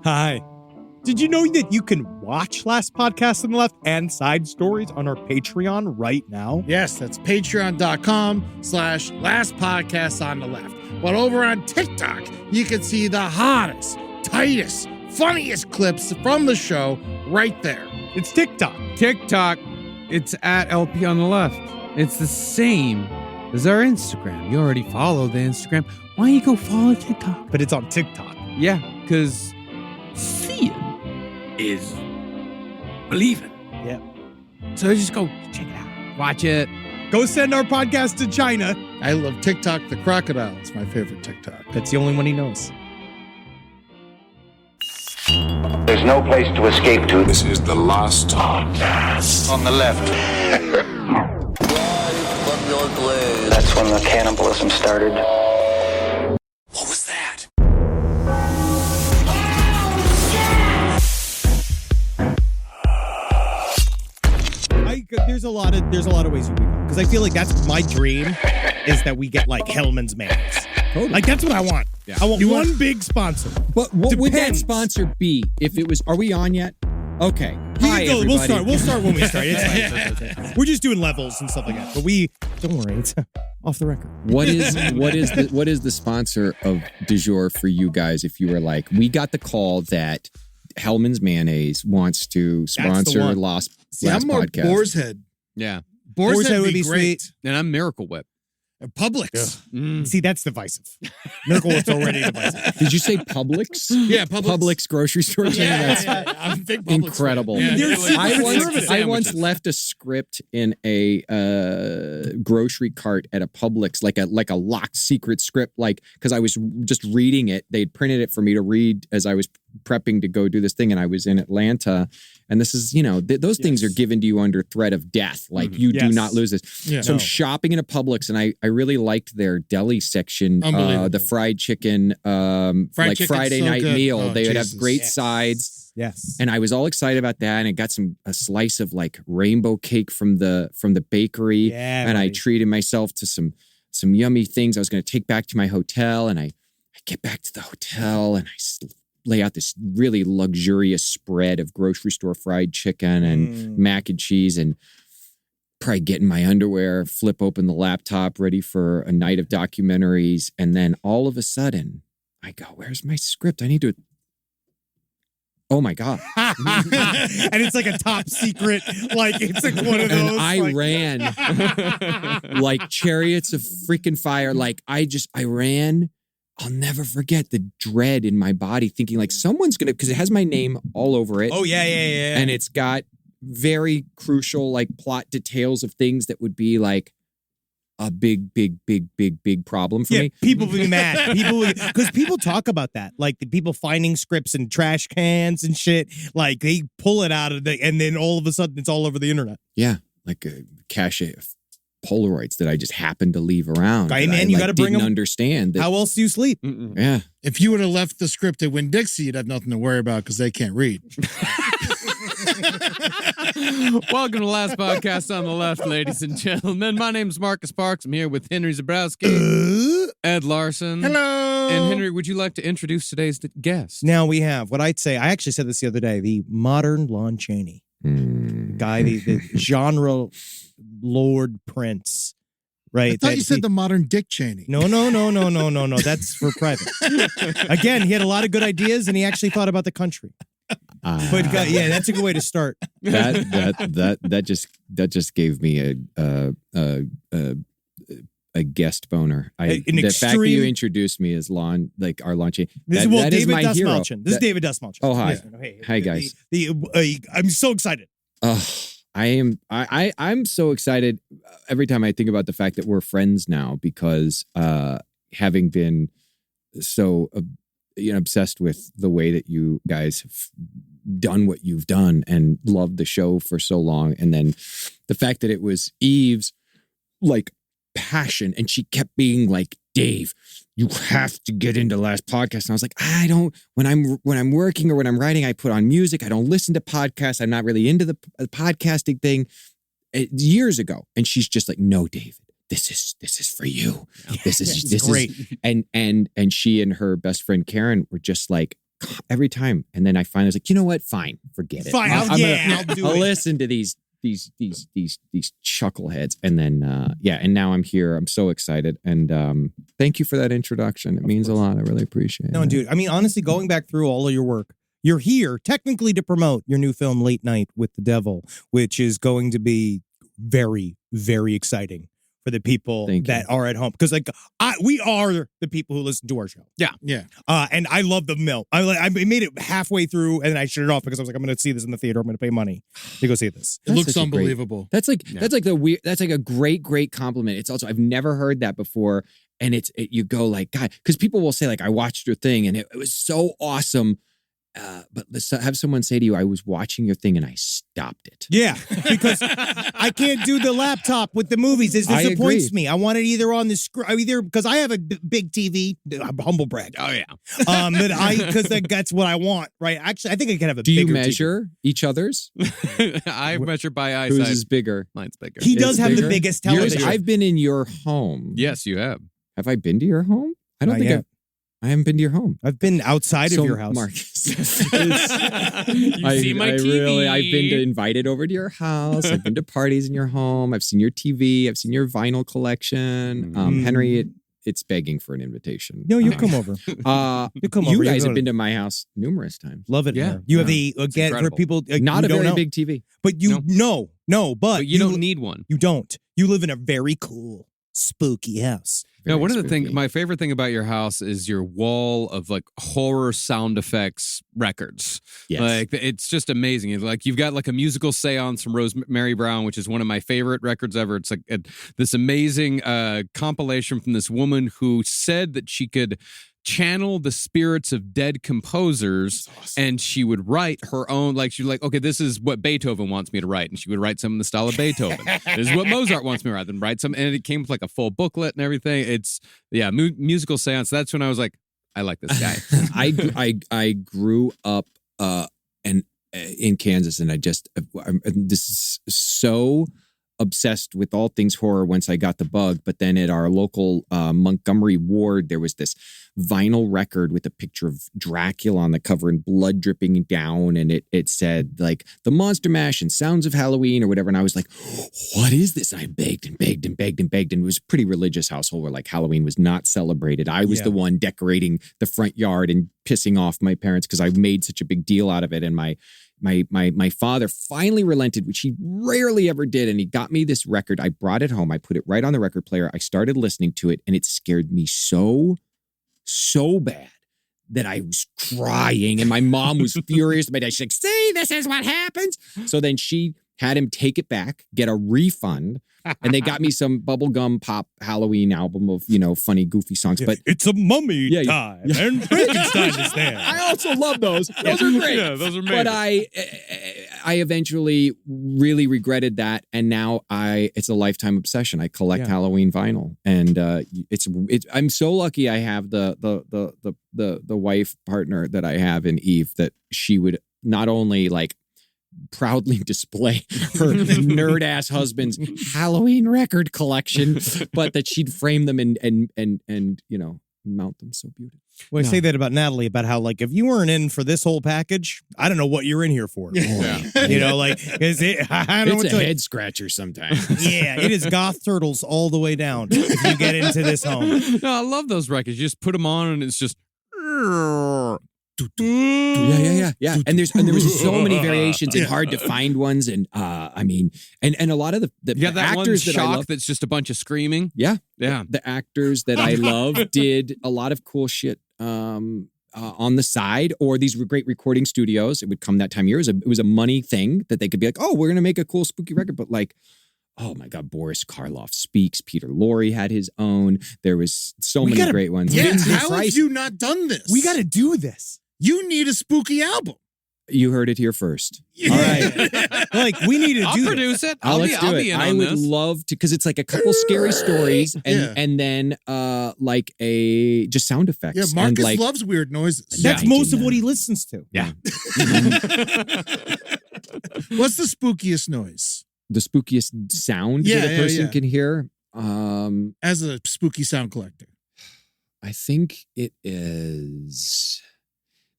Hi. Did you know that you can watch Last Podcast on the Left and side stories on our Patreon right now? Yes, that's patreon.com/Last Podcast on the Left. But over on TikTok, you can see the hottest, tightest, funniest clips from the show right there. It's TikTok. TikTok, it's at LP on the Left. It's the same as our Instagram. You already follow the Instagram. Why don't you go follow TikTok? But it's on TikTok. Yeah, because seeing is believing. Yeah. So just go check it out. Watch it. Go send our podcast to China. I love TikTok the Crocodile. It's my favorite TikTok. That's the only one he knows. There's no place to escape to. This is the Last Podcast On the Left. That's when the cannibalism started. What was that? There's a lot of ways we go. Because I feel like that's my dream is that we get like Hellman's mayonnaise. Totally. Like that's what I want. Yeah. I want one big sponsor. But what would that Depends. sponsor be if it was? Are we on yet? Okay. Hi, everybody. We'll start when we start. It's fine. We're just doing levels and stuff like that. But don't worry, it's off the record. What is the sponsor of du jour for you guys? If you were like, we got the call that Hellman's Mayonnaise wants to sponsor Last I'm more Podcast. Boar's Head. Yeah. Boar's Head would be great. sweet. And I'm Miracle Whip. Publix. See, that's divisive. Miracle Whip's already divisive. Did you say Publix? Yeah, Publix grocery store chain. That's I'm a big Publix incredible. fan. Yeah, I once left a script in a grocery cart at a Publix, like a locked secret script, because I was just reading it. They'd printed it for me to read as I was prepping to go do this thing, and I was in Atlanta. And this is, those things are given to you under threat of death. Like, you do not lose this. Yeah. So I'm shopping in a Publix, and I really liked their deli section, the fried chicken, Friday night meal. Oh, they would have Jesus. great sides. Yes. And I was all excited about that. And I got a slice of like rainbow cake from the bakery. Yeah, and I buddy. treated myself to some yummy things I was going to take back to my hotel. And I get back to the hotel and I lay out this really luxurious spread of grocery store fried chicken and mac and cheese, and probably get in my underwear, flip open the laptop, ready for a night of documentaries. And then all of a sudden I go, where's my script? I need to, oh my God. And it's like a top secret, like it's like one of those. And I ran like chariots of freaking fire. Like I ran. I'll never forget the dread in my body, thinking like someone's going to, because it has my name all over it. Oh, yeah. And it's got very crucial like plot details of things that would be like a big problem for me. People will be mad. Because people talk about that. Like the people finding scripts in trash cans and shit. Like they pull it out of and then all of a sudden it's all over the internet. Yeah. Like a cache of Polaroids that I just happened to leave around. Hey, man, you got to bring didn't them. understand that. How else do you sleep? Yeah. If you would have left the script at Winn-Dixie, you'd have nothing to worry about because they can't read. Welcome to Last Podcast on the Left, ladies and gentlemen. My name's Marcus Parks. I'm here with Henry Zabrowski, Ed Larson. Hello. And Henry, would you like to introduce today's guest? Now we have what I'd say. I actually said this the other day. The modern Lon Chaney guy, the genre Lord Prince, right? I thought you said the modern Dick Cheney. No. That's for private. Again, he had a lot of good ideas, and he actually thought about the country. But yeah, that's a good way to start. That just gave me a guest boner. The fact that you introduced me as Lon, like our Lon Chaney. That David is my hero. Dastmalchian. This is David Dastmalchian. Oh, hi. Hey, Hi, guys. I'm so excited. I'm so excited every time I think about the fact that we're friends now, because having been so obsessed with the way that you guys have done what you've done and loved the show for so long, and then the fact that it was Eve's like passion, and she kept being like, Dave, you have to get into Last Podcast. And I was like, I don't, when I'm working or when I'm writing, I put on music. I don't listen to podcasts. I'm not really into the podcasting thing. Years ago. And she's just like, no, David, this is for you. This is great. And she and her best friend Karen were just like every time. And then I finally was like, you know what? Fine, forget it. Fine, I'll do I'll it. listen to these chuckleheads. And then and now I'm here. I'm so excited. And thank you for that introduction. It means a lot. I really appreciate it. No, dude. I mean, honestly, going back through all of your work, you're here technically to promote your new film, Late Night with the Devil, which is going to be very, very exciting for the people that are at home. Because we are the people who listen to our show. Yeah. And I love the mill. I made it halfway through and then I shut it off because I was like, I'm going to see this in the theater. I'm going to pay money to go see this. It looks unbelievable. That's like a great compliment. It's also, I've never heard that before. And you go like, God, because people will say like, I watched your thing and it was so awesome. But let's have someone say to you, I was watching your thing and I stopped it. Yeah, because I can't do the laptop with the movies. It disappoints me. I want it either on the screen, either because I have a big TV. Humble brag. Oh yeah. Because that's what I want. Right. Actually, I think I can have a. Do you bigger measure TV. Each other's? I measure by eyesight. Whose is bigger? Mine's bigger. He does have the biggest television. I've been in your home. Yes, you have. Have I been to your home? I don't think I haven't been to your home. I've been outside of your house. Marcus. You see my TV. I've been invited over to your house. I've been to parties in your home. I've seen your TV. I've seen your vinyl collection. Henry, it's begging for an invitation. No, you come over. You guys have been to my house numerous times. Love it. Yeah. You have for people not a very know. big TV, but you but you don't need one. You don't. You live in a very cool, spooky house. No, one of the things, my favorite thing about your house is your wall of like horror sound effects records. Yes. Like it's just amazing. It's like you've got like a musical seance from Rosemary Brown, which is one of my favorite records ever. It's like this amazing compilation from this woman who said that she could channel the spirits of dead composers, and she would write her own, like she'd like, okay, this is what Beethoven wants me to write, and she would write some in the style of Beethoven. This is what Mozart wants me to write, then write some, and it came with like a full booklet and everything. It's musical seance. That's when I was like, I like this guy. I grew up in Kansas, and this is so obsessed with all things horror once I got the bug. But then at our local Montgomery ward, there was this vinyl record with a picture of Dracula on the cover and blood dripping down. And it said like the Monster Mash and Sounds of Halloween or whatever. And I was like, what is this? And I begged and begged and begged and begged. And it was a pretty religious household where like Halloween was not celebrated. I was the one decorating the front yard and pissing off my parents because I made such a big deal out of it. And my father finally relented, which he rarely ever did. And he got me this record. I brought it home. I put it right on the record player. I started listening to it, and it scared me so bad that I was crying. And my mom was furious. My dad, she's like, see, this is what happens. So then she had him take it back, get a refund. And they got me some bubblegum pop Halloween album of, funny, goofy songs. But it's a mummy time. And Frankenstein is there. I also love those. Those are great. Yeah, those are amazing. But I eventually really regretted that. And now it's a lifetime obsession. I collect Halloween vinyl. And I'm so lucky I have the wife partner that I have in Eve, that she would not only like proudly display her nerd ass husband's Halloween record collection, but that she'd frame them and mount them so beautifully. Well, I say that about Natalie, about how like if you weren't in for this whole package, I don't know what you're in here for. Yeah. Is it? I don't know. It's a head scratcher sometimes. Yeah, it is Goth Turtles all the way down. If you get into this home, No, I love those records. You just put them on, and it's just. Yeah. And there was so many variations and hard to find ones. And and a lot of the You got that actors one that I shock love, that's just a bunch of screaming. yeah, Yeah. the actors that I love did a lot of cool shit on the side, or these were great recording studios. It would come that time of year. It was a money thing that they could be like, oh, we're gonna make a cool spooky record, but like, oh my God, Boris Karloff Speaks. Peter Lorre had his own. There was so many great ones. Yeah, Vincent how have Price. you not done this? we got to do this. You need a spooky album. You heard it here first. All right, like we need to I'll do this. produce it. Let's do I'll it. be in I on would this. love to, because it's like a couple scary stories and then like a just sound effects. Yeah, Marcus and like, loves weird noises. That's Yeah, most of yeah. what he listens to. Yeah. What's the spookiest noise? the spookiest sound Yeah, that a person yeah. can hear. As a spooky sound collector. I think it is.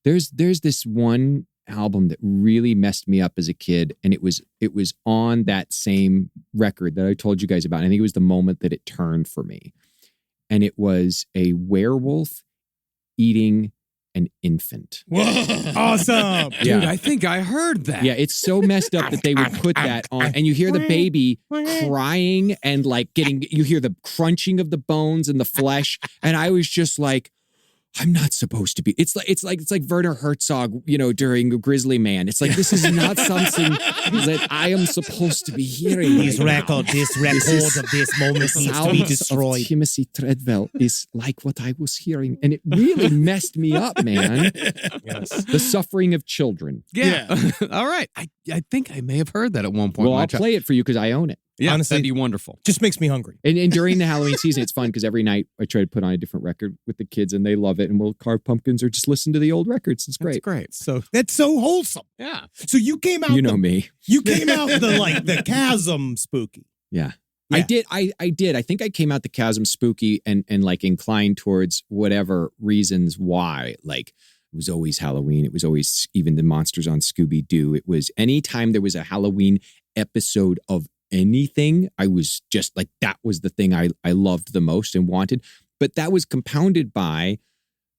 There's this one album that really messed me up as a kid, and it was on that same record that I told you guys about. I think it was the moment that it turned for me. And it was a werewolf eating an infant. Awesome. Dude, I think I heard that. Yeah, it's so messed up that they would put that on, and you hear the baby crying and like you hear the crunching of the bones and the flesh, and I was just like, I'm not supposed to be. It's like Werner Herzog, during Grizzly Man. It's like, this is not something that I am supposed to be hearing. This record of this moment needs to be destroyed. Timothy Treadwell is like what I was hearing, and it really messed me up, man. Yes. The suffering of children. Yeah. All right. I think I may have heard that at one point. Well, I'll play it for you because I own it. Yeah, Honestly, that'd be wonderful. Just makes me hungry. And during the Halloween season, it's fun because every night I try to put on a different record with the kids, and they love it. And we'll carve pumpkins or just listen to the old records. It's great. That's great. So that's so wholesome. Yeah. So you came out. You know me. You came out the chasm spooky. Yeah. Yeah. I did. I think I came out the chasm spooky and like inclined towards whatever reasons why. Like, it was always Halloween. It was always even the monsters on Scooby-Doo. It was anytime there was a Halloween episode of anything, I was just like, that was the thing I loved the most and wanted. But that was compounded by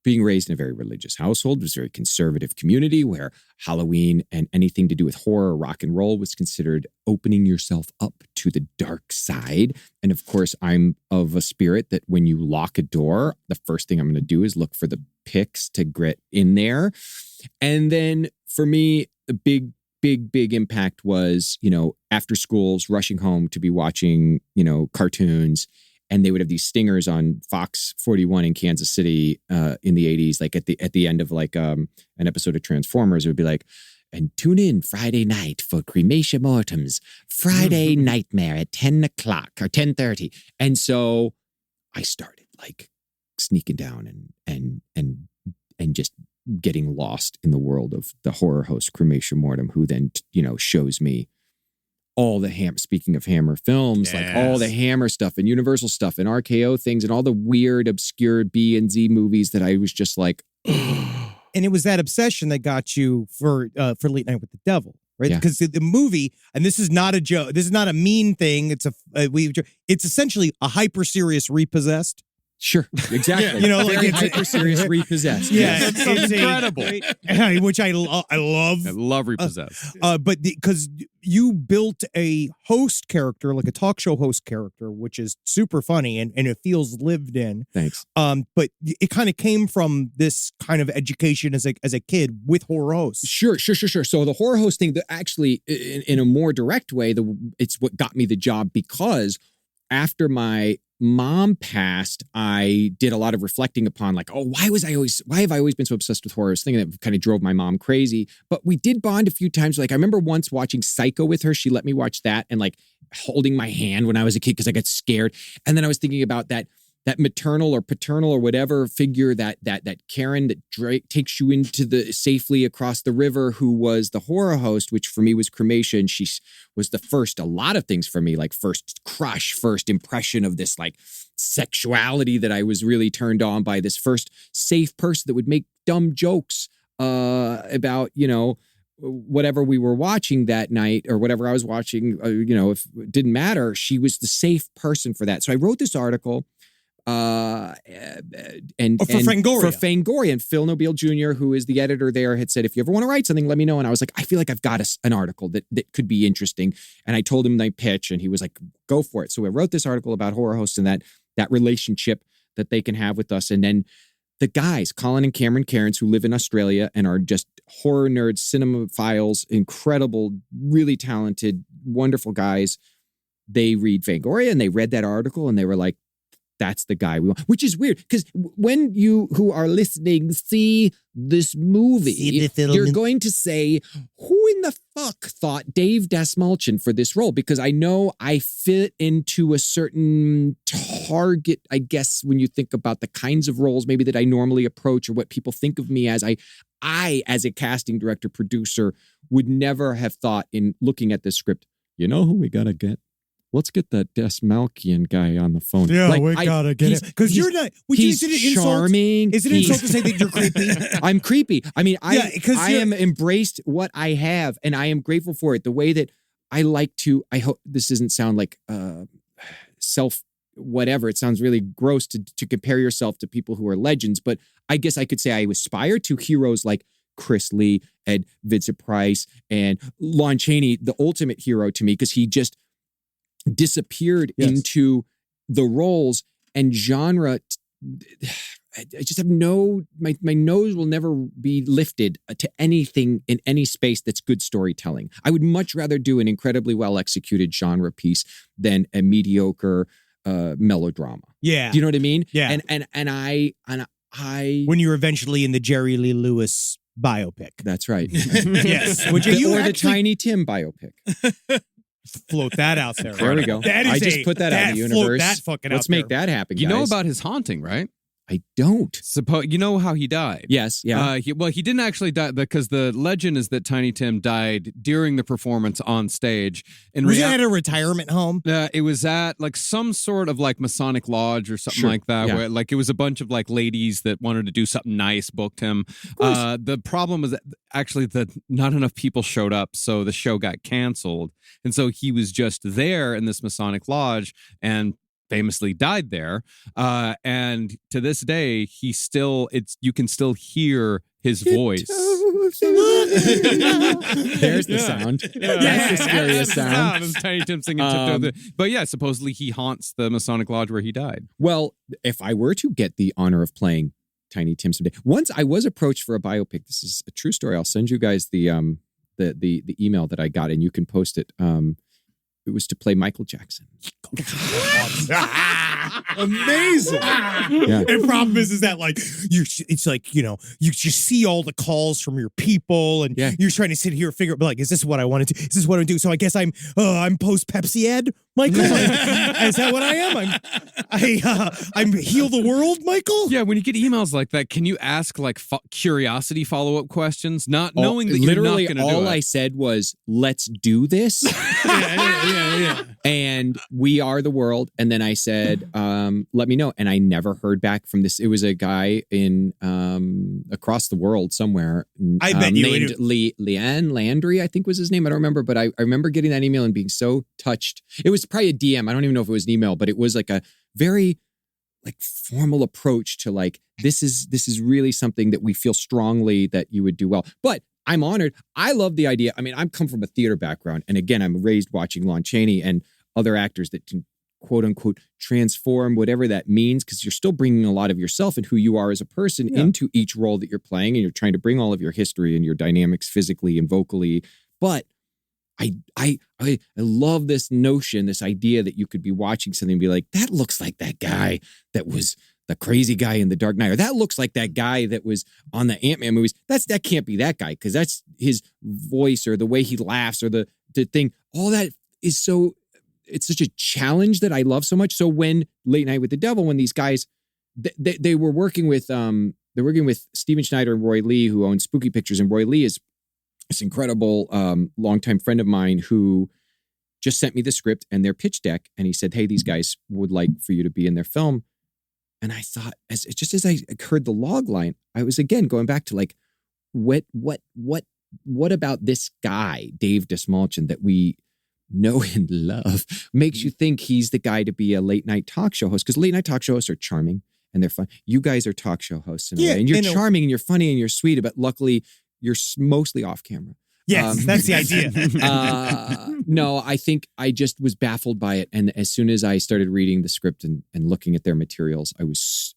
being raised in a very religious household. It was a very conservative community where Halloween and anything to do with horror, rock and roll was considered opening yourself up to the dark side. And of course, I'm of a spirit that when you lock a door, the first thing I'm going to do is look for the picks to get in there. And then for me, the big impact was, after schools, rushing home to be watching, cartoons. And they would have these stingers on Fox 41 in Kansas City in the 80s, like at the end of like an episode of Transformers. It would be like, and tune in Friday night for Cremation Mortem's Friday Nightmare at 10 o'clock or 10:30. And so I started like sneaking down and just getting lost in the world of the horror host Cremation Mortem, who then, shows me all the speaking of Hammer films, like all the Hammer stuff and Universal stuff and RKO things and all the weird, obscure B and Z movies that I was just like, And it was that obsession that got you for Late Night with the Devil, right? Yeah. Because the movie, and this is not a joke, this is not a mean thing. It's it's essentially a hyper serious Repossessed. Sure, exactly. Like it's hyper serious Repossessed. Yeah, Yes. it's incredible. Which I love. I love Repossessed. But because you built a host character, like a talk show host character, which is super funny and it feels lived in. Thanks. But it kind of came from this kind of education as a kid with horror hosts. Sure. So the horror host thing, actually, in a more direct way, it's what got me the job, because after my mom passed, I did a lot of reflecting upon like, why have I always been so obsessed with horror? I was thinking that kind of drove my mom crazy. But we did bond a few times. Like I remember once watching Psycho with her. She let me watch that and like holding my hand when I was a kid because I got scared. And then I was thinking about that maternal or paternal or whatever figure that Karen that takes you into the safely across the river, who was the horror host, which for me was Cremation. She was the first, a lot of things for me, like first crush, first impression of this like sexuality that I was really turned on by, this first safe person that would make dumb jokes about, whatever we were watching that night or whatever I was watching, if it didn't matter, she was the safe person for that. So I wrote this article for Fangoria, and Phil Nobile Jr., who is the editor there, had said, if you ever want to write something, let me know. And I was like, I feel like I've got an article that could be interesting. And I told him my pitch, and he was like, go for it. So I wrote this article about horror hosts and that relationship that they can have with us. And then the guys, Colin and Cameron Cairns, who live in Australia and are just horror nerds, cinemaphiles, incredible, really talented, wonderful guys. They read Fangoria and they read that article and they were like, that's the guy we want, which is weird because when you who are listening see this movie, you're going to say, who in the fuck thought Dave Dastmalchian for this role? Because I know I fit into a certain target, I guess, when you think about the kinds of roles maybe that I normally approach or what people think of me as. I as a casting director, producer, would never have thought in looking at this script, you know who we got to get? let's get that Dastmalchian guy on the phone. Yeah, like, we gotta get it. Because you're not. He's charming. Is it an insult to say that you're creepy? I'm creepy. I mean, I am embraced what I have, and I am grateful for it. The way that I like to. I hope this doesn't sound like self whatever. It sounds really gross to compare yourself to people who are legends, but I guess I could say I aspire to heroes like Chris Lee and Vincent Price and Lon Chaney, the ultimate hero to me, because he just disappeared into the roles and genre. I just have my nose will never be lifted to anything in any space that's good storytelling. I would much rather do an incredibly well executed genre piece than a mediocre melodrama. Yeah. Do you know what I mean? Yeah. And I when you're eventually in the Jerry Lee Lewis biopic. That's right. Yes. Or the Tiny Tim biopic. Float that out there. There we go. I just put that out in the universe. That fucking Let's make that happen, guys. You know about his haunting, right? I don't. You know how he died? Yes, yeah. He didn't actually die because the legend is that Tiny Tim died during the performance on stage. Was it at a retirement home? It was at like some sort of like Masonic lodge or something like that. Yeah. Where like it was a bunch of like ladies that wanted to do something nice, booked him. The problem was that actually that not enough people showed up, so the show got canceled, and so he was just there in this Masonic lodge and famously died there, and to this day you can still hear his voice. There's the sound. That's the scariest sound. It's Tiny Tim singing but yeah, supposedly he haunts the Masonic lodge where he died. Well, if I were to get the honor of playing Tiny Tim someday, once I was approached for a biopic. This is a true story. I'll send you guys the email that I got, and you can post it. It was to play Michael Jackson. Amazing. Yeah. And problem is that like it's like, you know, you just see all the calls from your people and you're trying to sit here and figure out like, is this what I want to do? Is this what I do? So I guess I'm post Pepsi ad, Michael. Is that what I am? I'm heal the world, Michael. Yeah, when you get emails like that, can you ask like curiosity follow-up questions, not knowing that you're not going to do it? All I said was, let's do this. Yeah. And we are the world. And then I said, let me know. And I never heard back from this. It was a guy in across the world somewhere. I bet you named Leanne Landry, I think was his name. I don't remember, but I remember getting that email and being so touched. It was probably a DM. I don't even know if it was an email, but it was like a very like formal approach to like, this is really something that we feel strongly that you would do well. But I'm honored. I love the idea. I mean, I'm come from a theater background. And again, I'm raised watching Lon Chaney and other actors that can quote unquote transform whatever that means, because you're still bringing a lot of yourself and who you are as a person into each role that you're playing. And you're trying to bring all of your history and your dynamics physically and vocally. But I love this notion, this idea that you could be watching something and be like, that looks like that guy that was the crazy guy in The Dark Knight, or that looks like that guy that was on the Ant-Man movies. That can't be that guy, because that's his voice or the way he laughs or the thing. All that is so, it's such a challenge that I love so much. So when Late Night with the Devil, when these guys, they were working with Steven Schneider and Roy Lee, who owns Spooky Pictures, and Roy Lee is this incredible longtime friend of mine who just sent me the script and their pitch deck, and he said, "Hey, these guys would like for you to be in their film." And I thought, as I heard the log line, I was again going back to like, what about this guy, Dave Dastmalchian, that we know and love, makes you think he's the guy to be a late night talk show host? Because late night talk show hosts are charming and they're fun. You guys are talk show hosts in a way, and you're charming and you're funny and you're sweet, but luckily you're mostly off camera. Yes, that's the idea. No, I think I just was baffled by it, and as soon as I started reading the script and looking at their materials, I was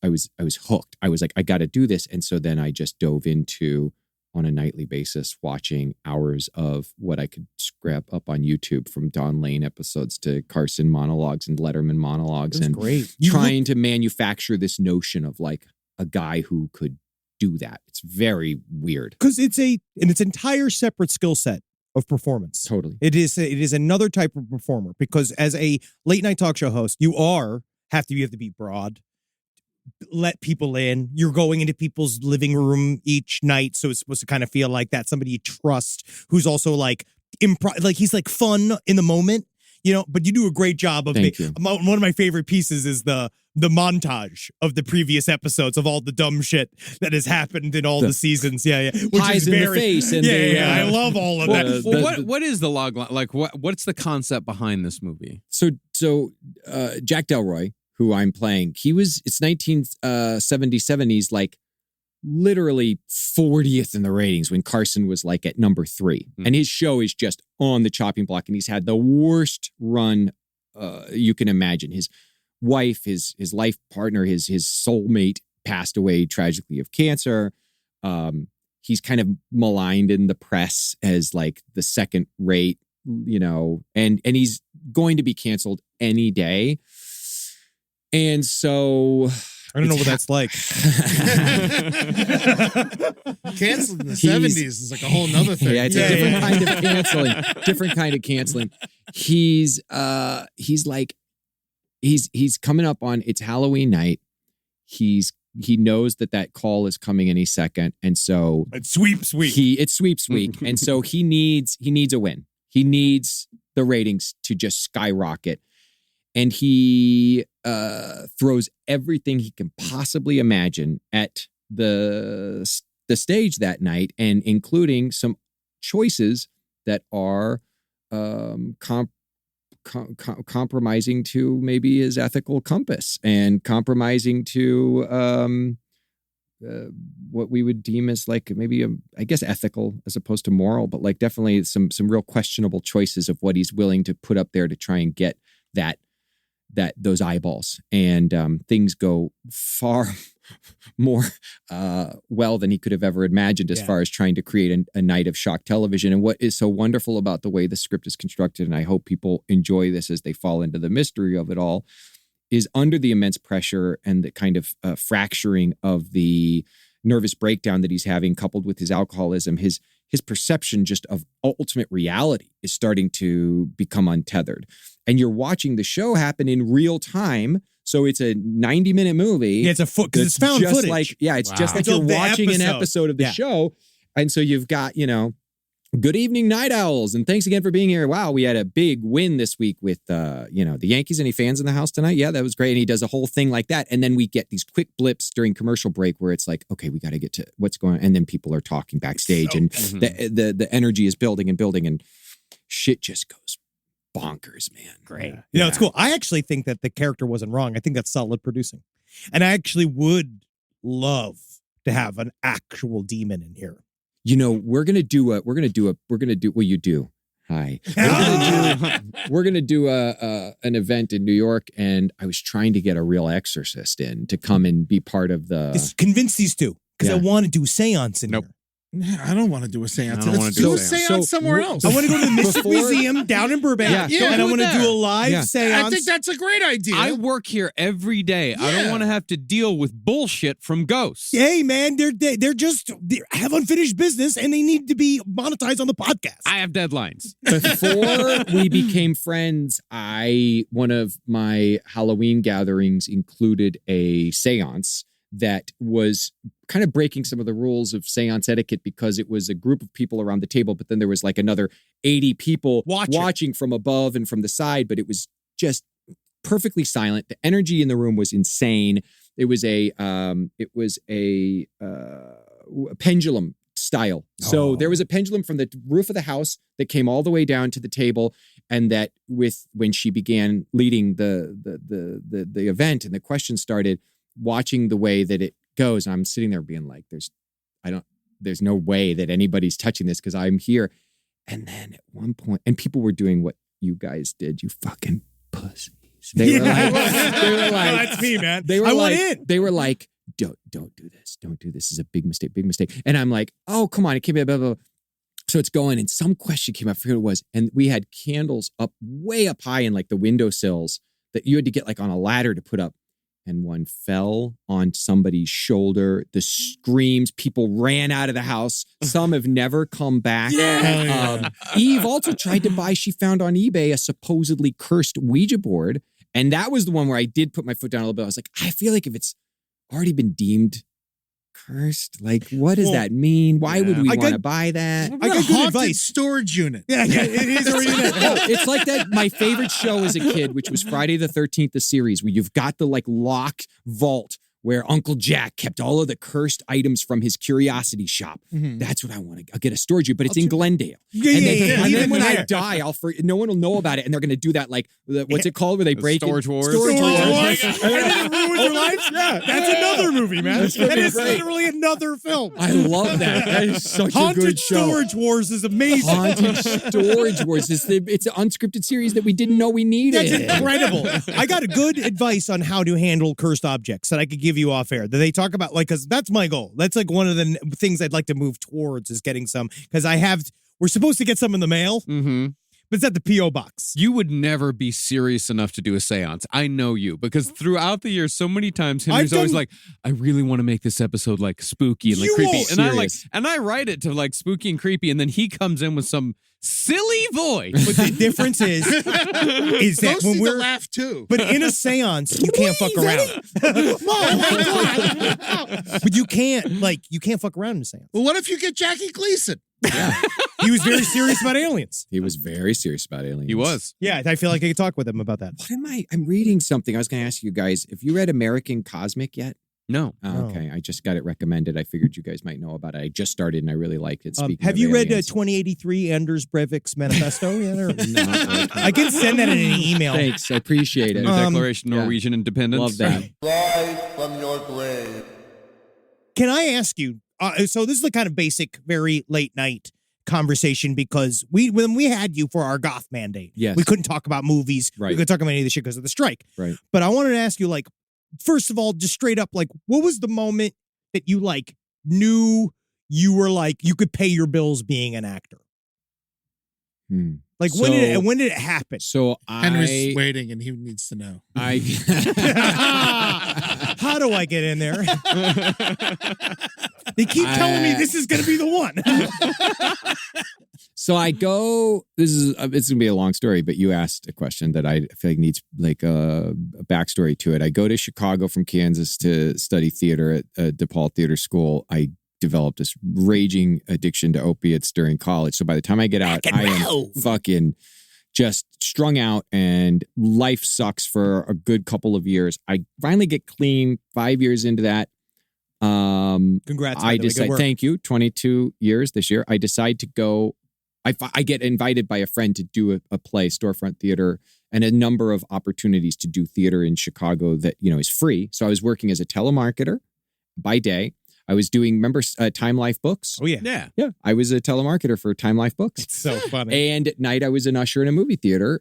hooked. I was like, I got to do this, and so then I just dove into, on a nightly basis, watching hours of what I could scrap up on YouTube, from Don Lane episodes to Carson monologues and Letterman monologues, and great. Trying to manufacture this notion of like a guy who could do that. It's very weird, because it's an entire separate skill set of performance. Totally. It is another type of performer, because as a late night talk show host, you have to be broad, let people in. You're going into people's living room each night, so it's supposed to kind of feel like that somebody you trust, who's also like like he's like fun in the moment. but you do a great job of Thank you. One of my favorite pieces is the montage of the previous episodes of all the dumb shit that has happened in all the seasons. Yeah. Which pies is in the face and I love all of that. Well, what is the log line? Like, what's the concept behind this movie? So Jack Delroy, who I'm playing, it's 1977. He's like literally 40th in the ratings when Carson was like at number 3. And his show is just on the chopping block, and he's had the worst run you can imagine. His wife, his life partner, his soulmate passed away tragically of cancer. He's kind of maligned in the press as like the second rate, and he's going to be canceled any day. And so I don't know what that's like. Canceled in the 70s is like a whole nother thing. Yeah, it's a different kind of canceling. Different kind of canceling. He's coming up on, it's Halloween night. He knows that call is coming any second, and so it's sweeps week. It's sweeps week, and so he needs a win. He needs the ratings to just skyrocket. And he throws everything he can possibly imagine at the stage that night, and including some choices that are compromising to maybe his ethical compass, and compromising to what we would deem as like maybe I guess ethical as opposed to moral, but like definitely some real questionable choices of what he's willing to put up there to try and get those eyeballs. And things go far more well than he could have ever imagined as far as trying to create a night of shock television. And what is so wonderful about the way the script is constructed, and I hope people enjoy this as they fall into the mystery of it all, is under the immense pressure and the kind of fracturing of the nervous breakdown that he's having, coupled with his alcoholism, his perception just of ultimate reality is starting to become untethered. And you're watching the show happen in real time. So it's a 90-minute movie. Yeah, it's because it's found just footage. It's just like you're watching an episode of the show. And so you've got, good evening, Night Owls, and thanks again for being here. Wow, we had a big win this week with, the Yankees. Any fans in the house tonight? Yeah, that was great. And he does a whole thing like that. And then we get these quick blips during commercial break where it's like, okay, we got to get to what's going on. And then people are talking backstage, and the energy is building and building, and shit just goes bonkers, man. Great. It's cool. I actually think that the character wasn't wrong. I think that's solid producing. And I actually would love to have an actual demon in here. We're gonna do what you do. Hi. We're gonna do an event in New York, and I was trying to get a real exorcist in to come and be part of the. Just convince these two, because I want to do seance in here. I don't want to do a seance. Let's do a seance somewhere else. I want to go to the Mystic Museum down in Burbank, and I want to do a live seance. I think that's a great idea. I work here every day. I don't want to have to deal with bullshit from ghosts. Hey, man, they have unfinished business, and they need to be monetized on the podcast. I have deadlines. Before we became friends, one of my Halloween gatherings included a seance that was kind of breaking some of the rules of seance etiquette, because it was a group of people around the table, but then there was like another 80 people watching from above and from the side, but it was just perfectly silent. The energy in the room was insane. It was a pendulum style. So there was a pendulum from the roof of the house that came all the way down to the table, and that when she began leading the event and the questions started, watching the way that it goes, I'm sitting there being like, there's no way that anybody's touching this because I'm here. And then at one point, and people were doing what you guys did, you fucking pussies. They were like, that's me, man. I want in. They were like, don't do this. Don't do this. This is a big mistake. And I'm like, oh, come on. It came blah, blah, blah. So it's going, and some question came up, I forget what it was. And we had candles up way up high in like the windowsills that you had to get like on a ladder to put up. And one fell on somebody's shoulder. The screams, people ran out of the house. Some have never come back. Eve also tried to buy, she found on eBay a supposedly cursed Ouija board. And that was the one where I did put my foot down a little bit. I was like, I feel like if it's already been deemed cursed? Like, what does that mean? Why would we want to buy that? I got good advice. Storage unit. Yeah, it is already there. It's like that. My favorite show as a kid, which was Friday the 13th, the series, where you've got the like locked vault where Uncle Jack kept all of the cursed items from his curiosity shop. That's what I want to. I'll get a storage unit, but it's in Glendale. And then when I die, no one will know about it, and they're going to do that like what's it called where they break Storage Wars. Storage Wars. And then it ruins your life. Yeah, that's another movie, man. That is literally another film. I love that. That is such a good show. Haunted Storage Wars is amazing. Haunted Storage Wars. It's an unscripted series that we didn't know we needed. That's incredible. I got a good advice on how to handle cursed objects that I could give you off air. That they talk about, like, because that's my goal. That's like one of the things I'd like to move towards is getting some, because we're supposed to get some in the mail, but it's at the P.O. box. You would never be serious enough to do a seance. I know you, because throughout the years, so many times Henry's always like, I really want to make this episode like spooky and like creepy. And I write it to like spooky and creepy, and then he comes in with some silly voice. But the difference is that when we're laugh too. But in a seance, you can't fuck around. But you can't fuck around in a seance. Well, what if you get Jackie Gleason? Yeah. He was very serious about aliens. He was very serious about aliens. He was. Yeah, I feel like I could talk with him about that. What am I? I'm reading something. I was going to ask you guys, have you read American Cosmic yet? No. Oh, okay. I just got it recommended. I figured you guys might know about it. I just started and I really liked it. Speaking have of you read aliens. 2083 Anders Breivik's manifesto yet? Or? No. I can send that in an email. Thanks. I appreciate it. The Declaration of Norwegian Independence. Love that. Rise from your grave. Can I ask you, so this is the kind of basic, very late night conversation, because when we had you for our goth mandate, yes, we couldn't talk about movies. Right. We couldn't talk about any of this shit because of the strike. Right. But I wanted to ask you, like, first of all, just straight up, like, what was the moment that you like knew you were like you could pay your bills being an actor? Like, when did it happen? So Henry's waiting and he needs to know. How do I get in there? They keep telling me this is going to be the one. So I go, it's going to be a long story, but you asked a question that I feel like needs like a backstory to it. I go to Chicago from Kansas to study theater at DePaul Theater School. I developed this raging addiction to opiates during college. So by the time I get out, I am fucking just strung out and life sucks for a good couple of years. I finally get clean 5 years into that. Congrats. I decide, thank you. 22 years this year. I decide to go. I get invited by a friend to do a play, storefront theater, and a number of opportunities to do theater in Chicago that, is free. So I was working as a telemarketer by day. I was doing, remember Time Life Books? Oh, yeah. Yeah. I was a telemarketer for Time Life Books. It's so funny. And at night, I was an usher in a movie theater,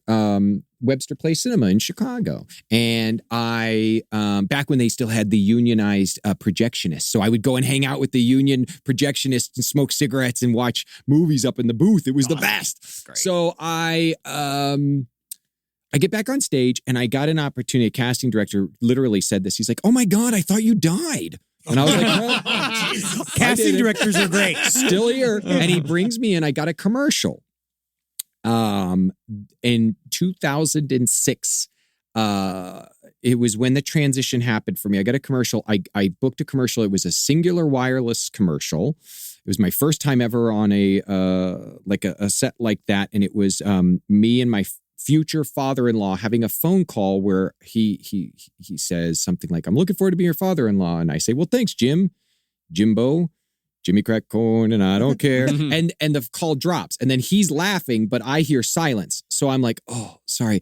Webster Place Cinema in Chicago. And I, back when they still had the unionized projectionists. So I would go and hang out with the union projectionists and smoke cigarettes and watch movies up in the booth. It was the best. Great. So I get back on stage and I got an opportunity. A casting director literally said this. He's like, "Oh my God, I thought you died." And I was like, well, casting directors are great. Still here. And he brings me in. I got a commercial. In 2006, it was when the transition happened for me. I got a commercial. I booked a commercial. It was a Singular Wireless commercial. It was my first time ever on a set like that. And it was me and my future father-in-law having a phone call where he says something like, "I'm looking forward to being your father-in-law." And I say, "Well, thanks, Jimbo, Jimmy Crack Corn, and I don't care." and the call drops. And then he's laughing, but I hear silence. So I'm like, "Oh, sorry."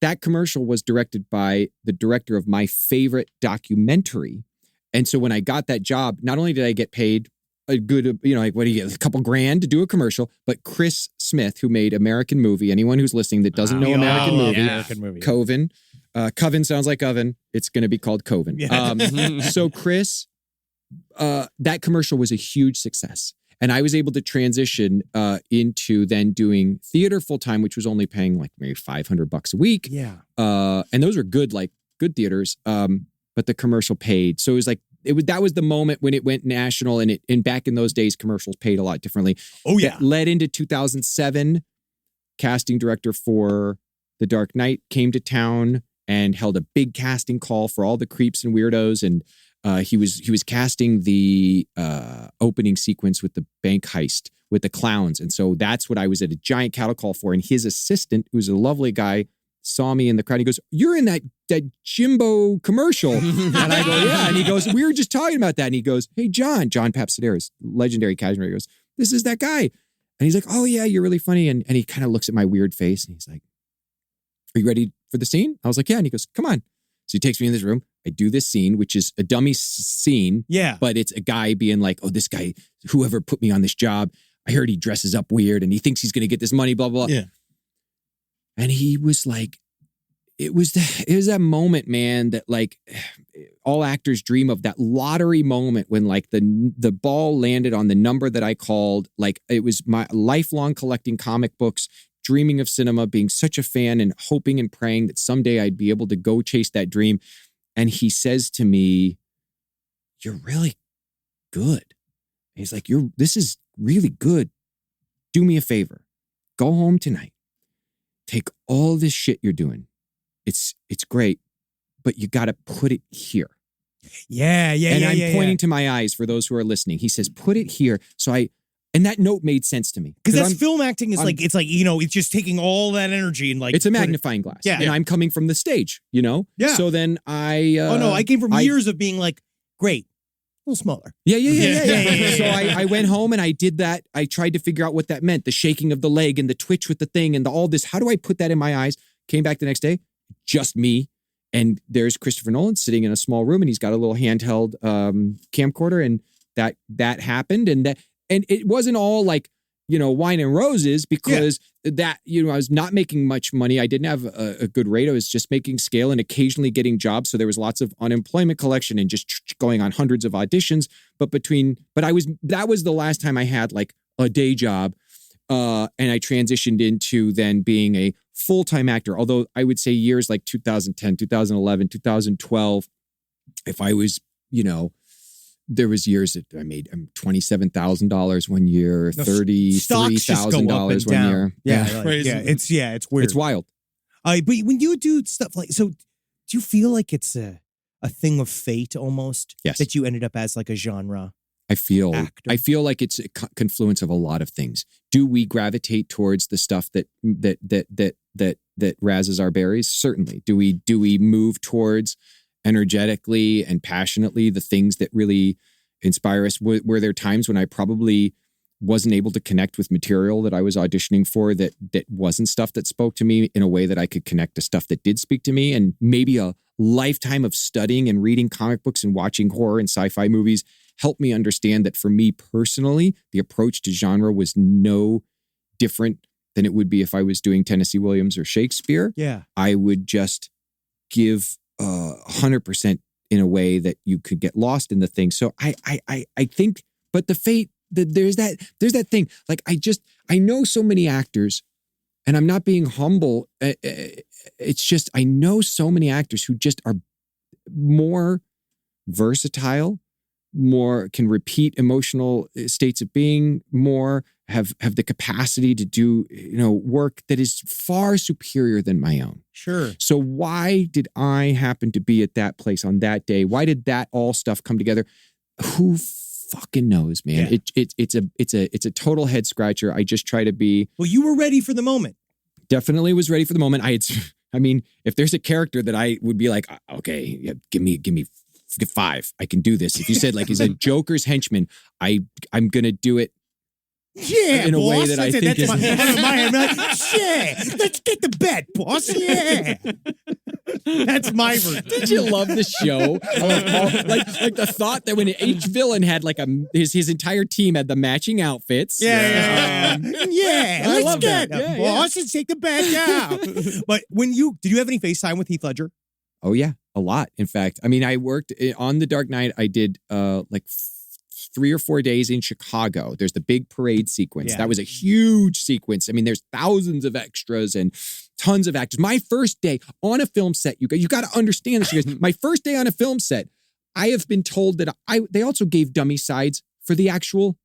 That commercial was directed by the director of my favorite documentary. And so when I got that job, not only did I get paid a good, like, what do you get? A couple grand to do a commercial. But Chris Smith, who made American Movie, anyone who's listening that doesn't know American Movie, Coven. Coven sounds like oven. It's going to be called Coven. Yeah. So Chris, that commercial was a huge success. And I was able to transition into then doing theater full time, which was only paying like maybe $500 a week. Yeah. And those were good theaters. But the commercial paid. So it was like, that was the moment when it went national, and back in those days, commercials paid a lot differently. Oh, yeah. That led into 2007. Casting director for The Dark Knight came to town and held a big casting call for all the creeps and weirdos. And He was casting the opening sequence with the bank heist with the clowns. And so that's what I was at a giant cattle call for. And his assistant, who's a lovely guy, saw me in the crowd. He goes, "You're in that Jimbo commercial." And I go, "Yeah." And he goes, "We were just talking about that." And he goes, "Hey, John Papsideris, legendary casual." He goes, "This is that guy." And he's like, "Oh yeah, you're really funny." And he kind of looks at my weird face and he's like, "Are you ready for the scene?" I was like, "Yeah." And he goes, "Come on." So he takes me in this room. I do this scene, which is a dummy scene. Yeah. But it's a guy being like, "Oh, this guy, whoever put me on this job, I heard he dresses up weird and he thinks he's going to get this money, blah, blah, blah." Yeah. And he was like, it was that moment, man, that like all actors dream of, that lottery moment when like the ball landed on the number that I called. Like it was my lifelong collecting comic books, dreaming of cinema, being such a fan and hoping and praying that someday I'd be able to go chase that dream. And he says to me, "You're really good." And he's like, "This is really good. Do me a favor. Go home tonight. Take all this shit you're doing. It's great, but you got to put it here." Yeah. And I'm pointing to my eyes for those who are listening. He says, "Put it here." And that note made sense to me. Because that's film acting is like, it's like, it's just taking all that energy and like. It's a magnifying glass. Yeah. And I'm coming from the stage, Yeah. So then I came from years of being like, great, a little smaller. Yeah. So I went home and I did that. I tried to figure out what that meant. The shaking of the leg and the twitch with the thing and all this. How do I put that in my eyes? Came back the next day, just me. And there's Christopher Nolan sitting in a small room and he's got a little handheld camcorder, and that happened. And it wasn't all like, wine and roses, because I was not making much money. I didn't have a good rate. I was just making scale and occasionally getting jobs. So there was lots of unemployment collection and just going on hundreds of auditions. But that was the last time I had like a day job. And I transitioned into then being a full-time actor. Although I would say years like 2010, 2011, 2012, if I was, there was years that I made $27,000 one year, $33,000 one year. Yeah, it's weird. It's wild. But when you do stuff like, so do you feel like it's a thing of fate almost? Yes. That you ended up as like a genre I feel like it's a confluence of a lot of things. Do we gravitate towards the stuff that razzes our berries? Certainly. Do we move towards energetically and passionately the things that really inspire us? Were there times when I probably wasn't able to connect with material that I was auditioning for that wasn't stuff that spoke to me in a way that I could connect to stuff that did speak to me? And maybe a lifetime of studying and reading comic books and watching horror and sci-fi movies helped me understand that for me personally, the approach to genre was no different than it would be if I was doing Tennessee Williams or Shakespeare. Yeah. I would just give 100% in a way that you could get lost in the thing. So I think, but the fate, there's that thing. Like I know so many actors, and I'm not being humble. It's just, I know so many actors who just are more versatile, more can repeat emotional states of being, more have the capacity to do work that is far superior than my own. Sure. So why did I happen to be at that place on that day? Why did that all stuff come together? Who fucking knows, man? Yeah. It's a total head scratcher. I just try to be. Well, you were ready for the moment. Definitely was ready for the moment. If there's a character that I would be like, okay, yeah, give me 5. I can do this. If you said like he's a Joker's henchman, I'm gonna do it. Yeah, in a boss. way that I think is. I'm like, yeah, let's get the bet, boss. Yeah, that's my version. Did you love the show? like the thought that when each villain had like his entire team had the matching outfits. Yeah. Let's get him, boss. Yeah. Let's take the bet down. But did you have any FaceTime with Heath Ledger? Oh yeah, a lot. In fact, I worked on The Dark Knight. I did 3 or 4 days in Chicago. There's the big parade sequence. Yeah. That was a huge sequence. There's thousands of extras and tons of actors. My first day on a film set, you got to understand this. My first day on a film set, I have been told that they also gave dummy sides for the actual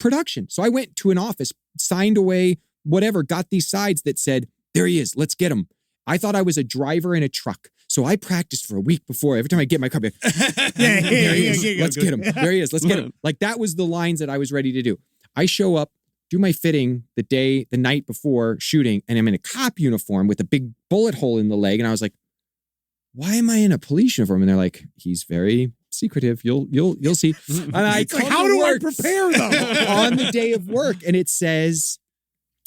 production. So I went to an office, signed away, whatever, got these sides that said, there he is, let's get him. I thought I was a driver in a truck. So I practiced for a week before. Every time I get in my car, I'd be like, there he is. Let's get him. There he is. Let's get him. Like that was the lines that I was ready to do. I show up, do my fitting the night before shooting, and I'm in a cop uniform with a big bullet hole in the leg. And I was like, why am I in a police uniform? And they're like, he's very secretive. You'll see. And I It's like, how do I prepare though? on the day of work? And it says,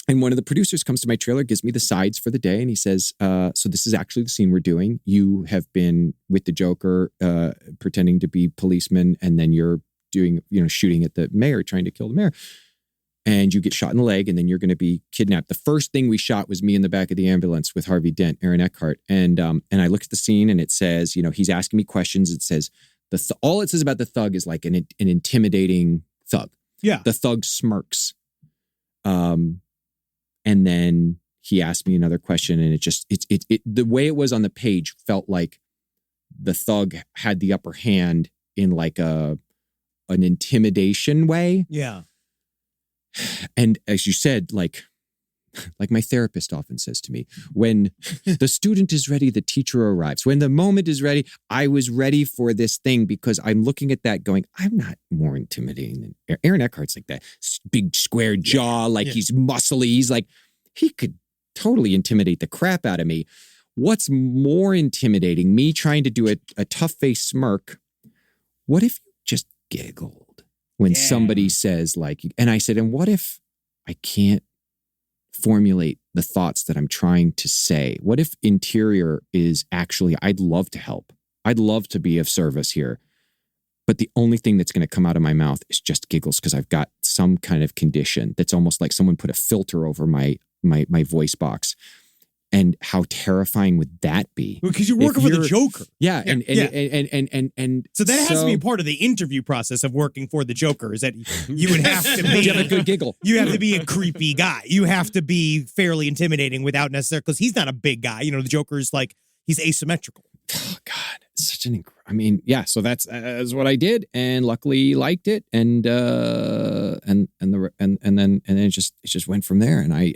and one of the producers comes to my trailer, gives me the sides for the day. And he says, so this is actually the scene we're doing. You have been with the Joker, pretending to be policeman. And then you're doing, shooting at the mayor, trying to kill the mayor. And you get shot in the leg, and then you're going to be kidnapped. The first thing we shot was me in the back of the ambulance with Harvey Dent, Aaron Eckhart. And I looked at the scene, and it says, he's asking me questions. It says, all it says about the thug is like an intimidating thug. Yeah. The thug smirks. And then he asked me another question, and it the way it was on the page felt like the thug had the upper hand in like an intimidation way. Yeah. And as you said, like my therapist often says to me, when the student is ready, the teacher arrives. When the moment is ready, I was ready for this thing because I'm looking at that going, I'm not more intimidating than Aaron Eckhart's like that big square jaw, he's muscly. He's like, he could totally intimidate the crap out of me. What's more intimidating, me trying to do a tough face smirk? What if you just giggled when somebody says and I said, and what if I can't formulate the thoughts that I'm trying to say? What if interior is actually, I'd love to help. I'd love to be of service here. But the only thing that's going to come out of my mouth is just giggles because I've got some kind of condition that's almost like someone put a filter over my voice box. And how terrifying would that be? Because you're working for the Joker. Yeah. And so that has to be a part of the interview process of working for the Joker, is that you would have to be you have a good giggle. You have to be a creepy guy. You have to be fairly intimidating without necessarily, because he's not a big guy. The Joker's he's asymmetrical. Oh God, it's such so that's what I did, and luckily liked it, and then it just went from there, and I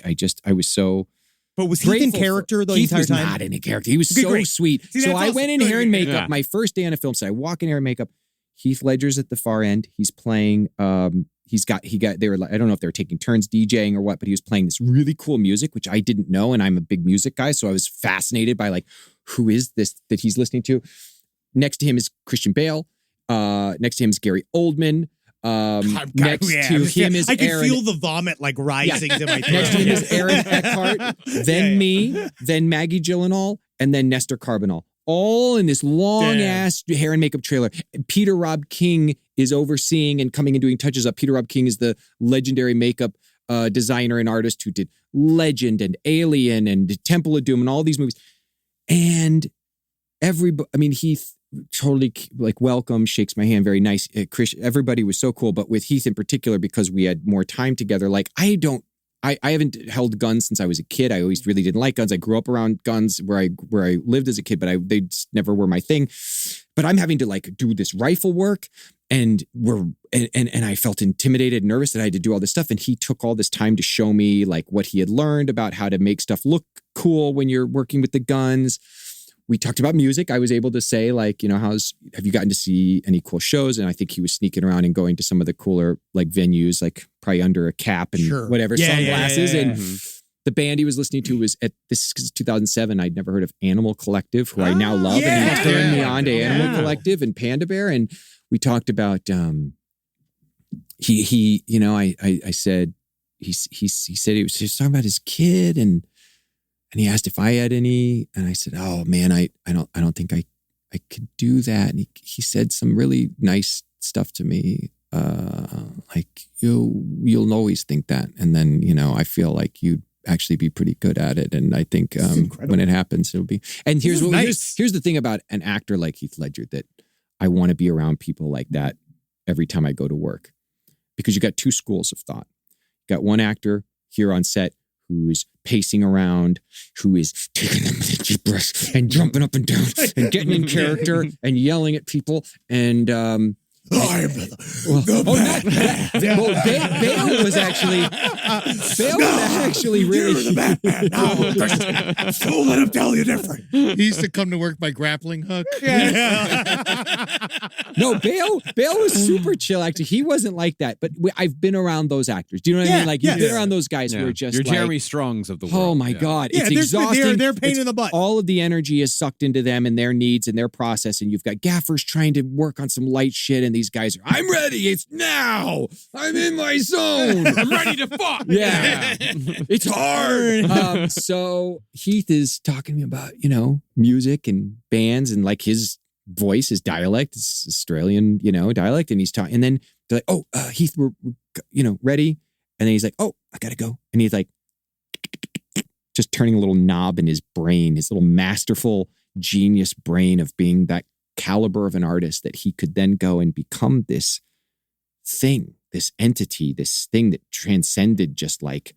was so. But was Heath in character the entire time? Heath was not in a character. He was so sweet. So I went in hair and makeup. My first day on a film set, I walk in hair and makeup. Heath Ledger's at the far end. He's playing. They were. I don't know if they were taking turns DJing or what, but he was playing this really cool music, which I didn't know, and I'm a big music guy, so I was fascinated by who is this that he's listening to. Next to him is Christian Bale. Next to him is Gary Oldman. Next to him is I can Aaron. feel the vomit rising to my throat. Next to him is Aaron Eckhart, then me, then Maggie Gyllenhaal, and then Nestor Carbonell. All in this long-ass hair and makeup trailer. Peter Rob King is overseeing and coming and doing touches up. Peter Rob King is the legendary makeup designer and artist who did Legend and Alien and Temple of Doom and all these movies. And Heath totally welcome, shakes my hand, very nice. Chris, everybody was so cool, but with Heath in particular, because we had more time together, I haven't held guns since I was a kid. I always really didn't like guns. I grew up around guns where I lived as a kid, but they just never were my thing. But I'm having to do this rifle work, and I felt intimidated, nervous that I had to do all this stuff. And he took all this time to show me what he had learned about how to make stuff look cool when you're working with the guns. We talked about music. I was able to say, have you gotten to see any cool shows? And I think he was sneaking around and going to some of the cooler venues, probably under a cap and whatever, sunglasses. And the band he was listening to was this is 2007. I'd never heard of Animal Collective, who I now love. And he turned me on to Animal Collective and Panda Bear. And we talked about, I said, he said he was talking about his kid, and he asked if I had any, and I said, "Oh man, I don't think I could do that." And he said some really nice stuff to me, you'll always think that, and then I feel like you'd actually be pretty good at it, and I think when it happens, it'll be. And here's the thing about an actor like Heath Ledger, that I want to be around people like that every time I go to work, because you got two schools of thought. You got one actor here on set who's pacing around, who is taking a deep breath and jumping up and down and getting in character and yelling at people. And I'm the Batman. Bale was actually really. You're the Batman now, Christian. So let him tell you different. He used to come to work by grappling hook. No, Bale was super chill. Actually, he wasn't like that. But I've been around those actors. Do you know what I mean? Like you've been around those guys who are just You're like, Jeremy Strongs of the world. oh my God, it's exhausting. They're pain in the butt. All of the energy is sucked into them and their needs and their process. And you've got gaffers trying to work on some light shit, and these guys are, I'm ready. It's now. I'm in my zone. I'm ready to fuck. Yeah. It's hard. So Heath is talking to me about, music and bands and like his voice, his dialect, it's Australian, dialect. And he's talking, and then they're like, oh, Heath, we're ready. And then he's like, oh, I gotta go. And he's like, just turning a little knob in his brain, his little masterful genius brain of being that caliber of an artist that he could then go and become this thing, this entity, this thing that transcended just like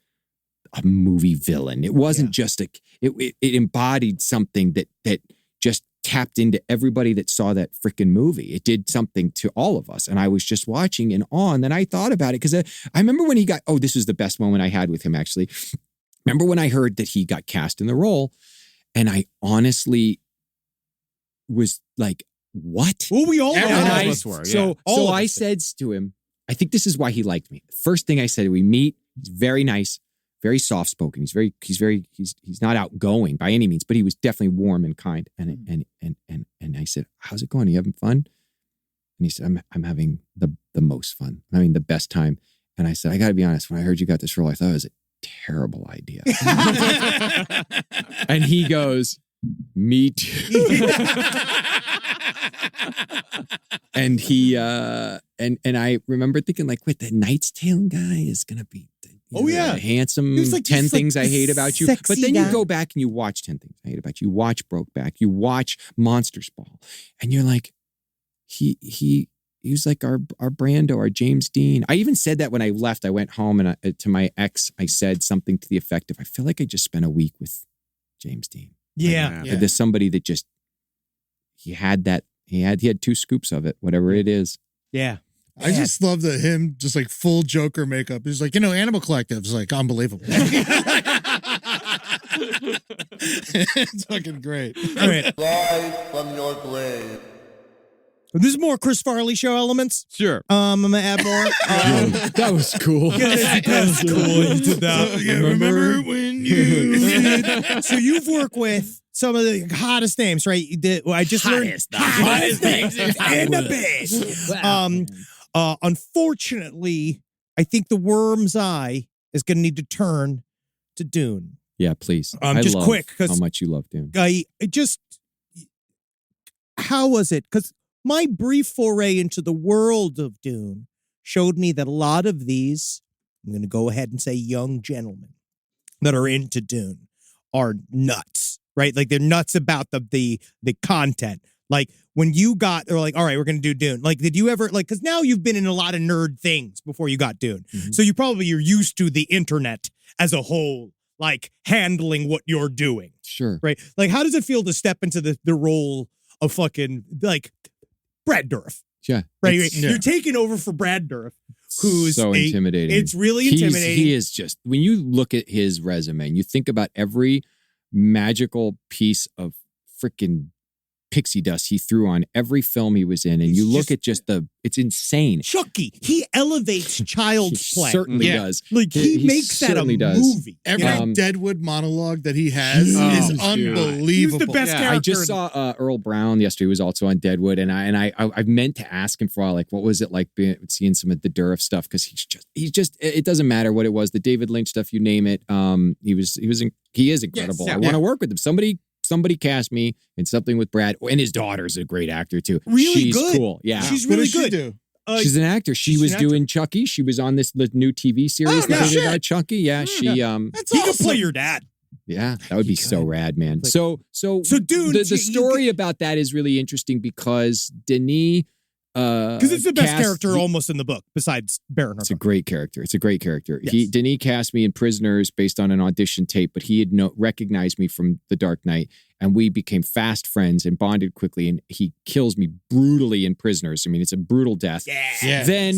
a movie villain. It wasn't just it embodied something that just tapped into everybody that saw that freaking movie. It did something to all of us. And I was just watching in awe. And then I thought about it because I remember when he got, this was the best moment I had with him actually. Remember when I heard that he got cast in the role, and I honestly was like, what? Well, we all know. So I said to him, I think this is why he liked me. First thing I said, we meet, he's very nice, very soft-spoken. He's not outgoing by any means, but he was definitely warm and kind. And I said, how's it going? Are you having fun? And he said, I'm having the most fun. I'm having the best time. And I said, I got to be honest, when I heard you got this role, I thought it was a terrible idea. And he goes, me too. And he and I remember thinking like, wait, the Knight's Tale guy is gonna be the handsome like, 10 things I hate about you. But then you go back and you watch 10 Things I Hate About You. You watch Brokeback. You watch Monsters Ball, and you're like, he was like our Brando, our James Dean. I even said that when I left. I went home and to my ex, I said something to the effect of, I feel like I just spent a week with James Dean. Yeah. There's somebody that just, he had 2 scoops of it, whatever it is. Yeah. I just love that him just like full Joker makeup. He's like, Animal Collective's like unbelievable. It's fucking great. All right. Live from your grave. This is more Chris Farley show elements. Sure. I'm gonna add more. That was cool. That's cool. You did that. Remember when you? So you've worked with some of the hottest names, right? I just learned hottest names in the biz. Unfortunately, I think the worm's eye is going to need to turn to Dune. Yeah, please. Just quick, because how much you love Dune. How was it? Because my brief foray into the world of Dune showed me that a lot of these, I'm going to go ahead and say young gentlemen that are into Dune are nuts, right? Like they're nuts about the content. Like when they're like, all right, we're going to do Dune. Like, did you ever, like, because now you've been in a lot of nerd things before you got Dune. Mm-hmm. So you're used to the internet as a whole, like handling what you're doing. Sure. Right? Like, how does it feel to step into the role of fucking, like, Brad Dourif? Yeah. Right? You're taking over for Brad Dourif, who's so intimidating. It's really intimidating. He is just, when you look at his resume and you think about every magical piece of freaking pixie dust he threw on every film he was in, and you look at it's insane. Chucky, he elevates child's play. Certainly does. Like he makes that a movie. Every Deadwood monologue that he has is unbelievable. He's the best character. I just saw Earl Brown yesterday. He was also on Deadwood, and I meant to ask him for a while, like, what was it like seeing some of the Dourif stuff? Because he's just it doesn't matter what it was, the David Lynch stuff, you name it. He is incredible. I want to work with him. Somebody cast me in something with Brad, and his daughter's a great actor too. Really good. She's cool. Yeah, she's really good. She do? She's an actor. She was doing Chucky. She was on this new TV series about Chucky. Yeah, he could play your dad. Yeah, that would be so rad, man. So Dune. The story about that is really interesting because Denis Because it's the best cast- character almost in the book, besides Baron It's a Harkonnen. great character. It's a great character. Yes. Denis cast me in Prisoners based on an audition tape, but he had recognized me from The Dark Knight, and we became fast friends and bonded quickly. And he kills me brutally in Prisoners. I mean, it's a brutal death. Yes. Then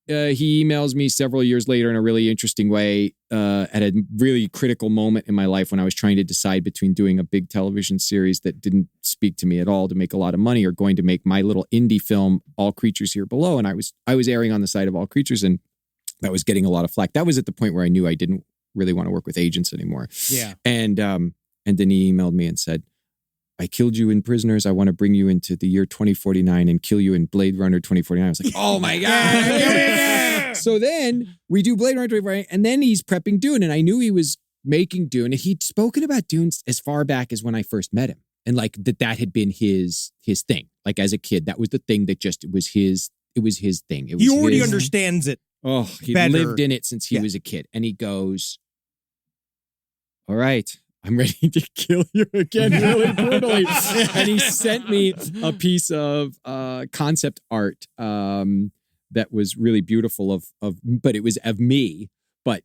he emails me several years later in a really interesting way at a really critical moment in my life when I was trying to decide between doing a big television series that didn't speak to me at all to make a lot of money or going to make my little indie film, All Creatures Here Below. And I was erring on the side of All Creatures, and that was getting a lot of flack. That was at the point where I knew I didn't really want to work with agents anymore. Yeah. And Denis emailed me and said, I killed you in Prisoners. I want to bring you into the year 2049 and kill you in Blade Runner 2049. I was like, oh my God. So then we do Blade Runner 2049, and then he's prepping Dune. And I knew he was making Dune. And he'd spoken about Dune as far back as when I first met him. And like that had been his thing. Like as a kid, that was the thing that just, it was his thing. It was He already his, understands it. Oh, he better. lived in it since he was a kid. And he goes, all right, I'm ready to kill you again really brutally. And he sent me a piece of concept art that was really beautiful but it was of me, but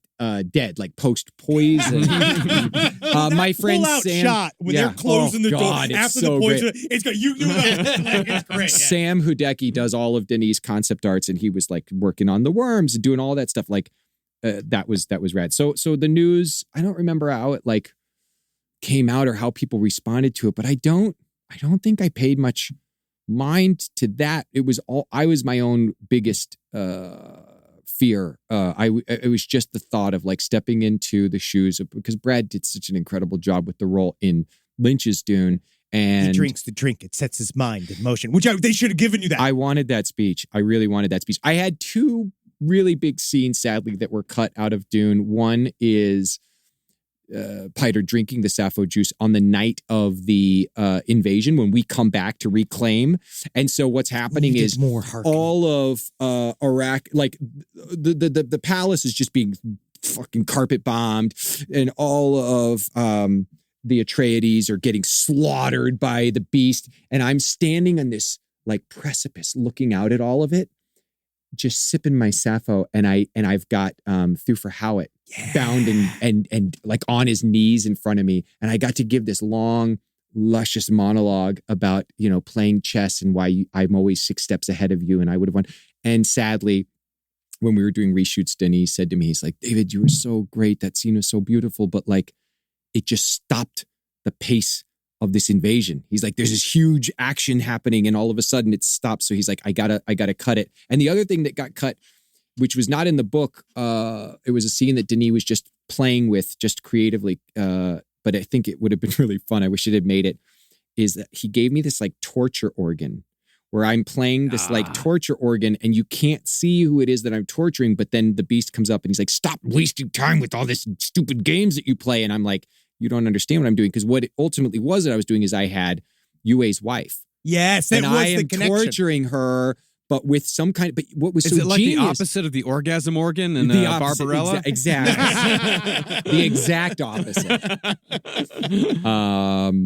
dead, like post-poison. My friend Full out Sam, shot when they're closing the door God, it's after so the poison. great. It's got you. Like, it's great. Yeah. Sam Hudecki does all of Denis' concept arts, and he was like working on the worms and doing all that stuff. Like that was rad. So the news, I don't remember how it like came out or how people responded to it, but I don't think I paid much mind to that. It was my own biggest fear. It was just the thought of like stepping into the shoes of, because Brad did such an incredible job with the role in Lynch's Dune. And he drinks the drink. It sets his mind in motion, which they should have given you that. I wanted that speech. I really wanted that speech. I had two really big scenes, sadly, that were cut out of Dune. One is Piter drinking the Sappho juice on the night of the invasion when we come back to reclaim. And so what's happening is all of Iraq, like the palace is just being fucking carpet bombed, and all of the Atreides are getting slaughtered by the beast. And I'm standing on this like precipice looking out at all of it, just sipping my Sappho, and I've got Thufir Hawat bound and like on his knees in front of me, and I got to give this long, luscious monologue about playing chess and why I'm always 6 steps ahead of you, and I would have won. And sadly, when we were doing reshoots, Denis said to me, he's like, David, you were so great. That scene was so beautiful, but like it just stopped the pace of this invasion. He's like, there's this huge action happening, and all of a sudden it stops. So he's like, I gotta cut it. And the other thing that got cut, which was not in the book, it was a scene that Denis was just playing with, just creatively, but I think it would have been really fun. I wish it had made it, is that he gave me this like torture organ where I'm playing this like torture organ, and you can't see who it is that I'm torturing, but then the beast comes up and he's like, stop wasting time with all this stupid games that you play. And I'm like, you don't understand what I'm doing, because what it ultimately was that I was doing is I had Yue's wife. Yes, that and was I the am connection. torturing her, but with some kind of, but what was Is so it like genius, the opposite of the orgasm organ in the opposite, Barbarella? Exactly. The exact opposite.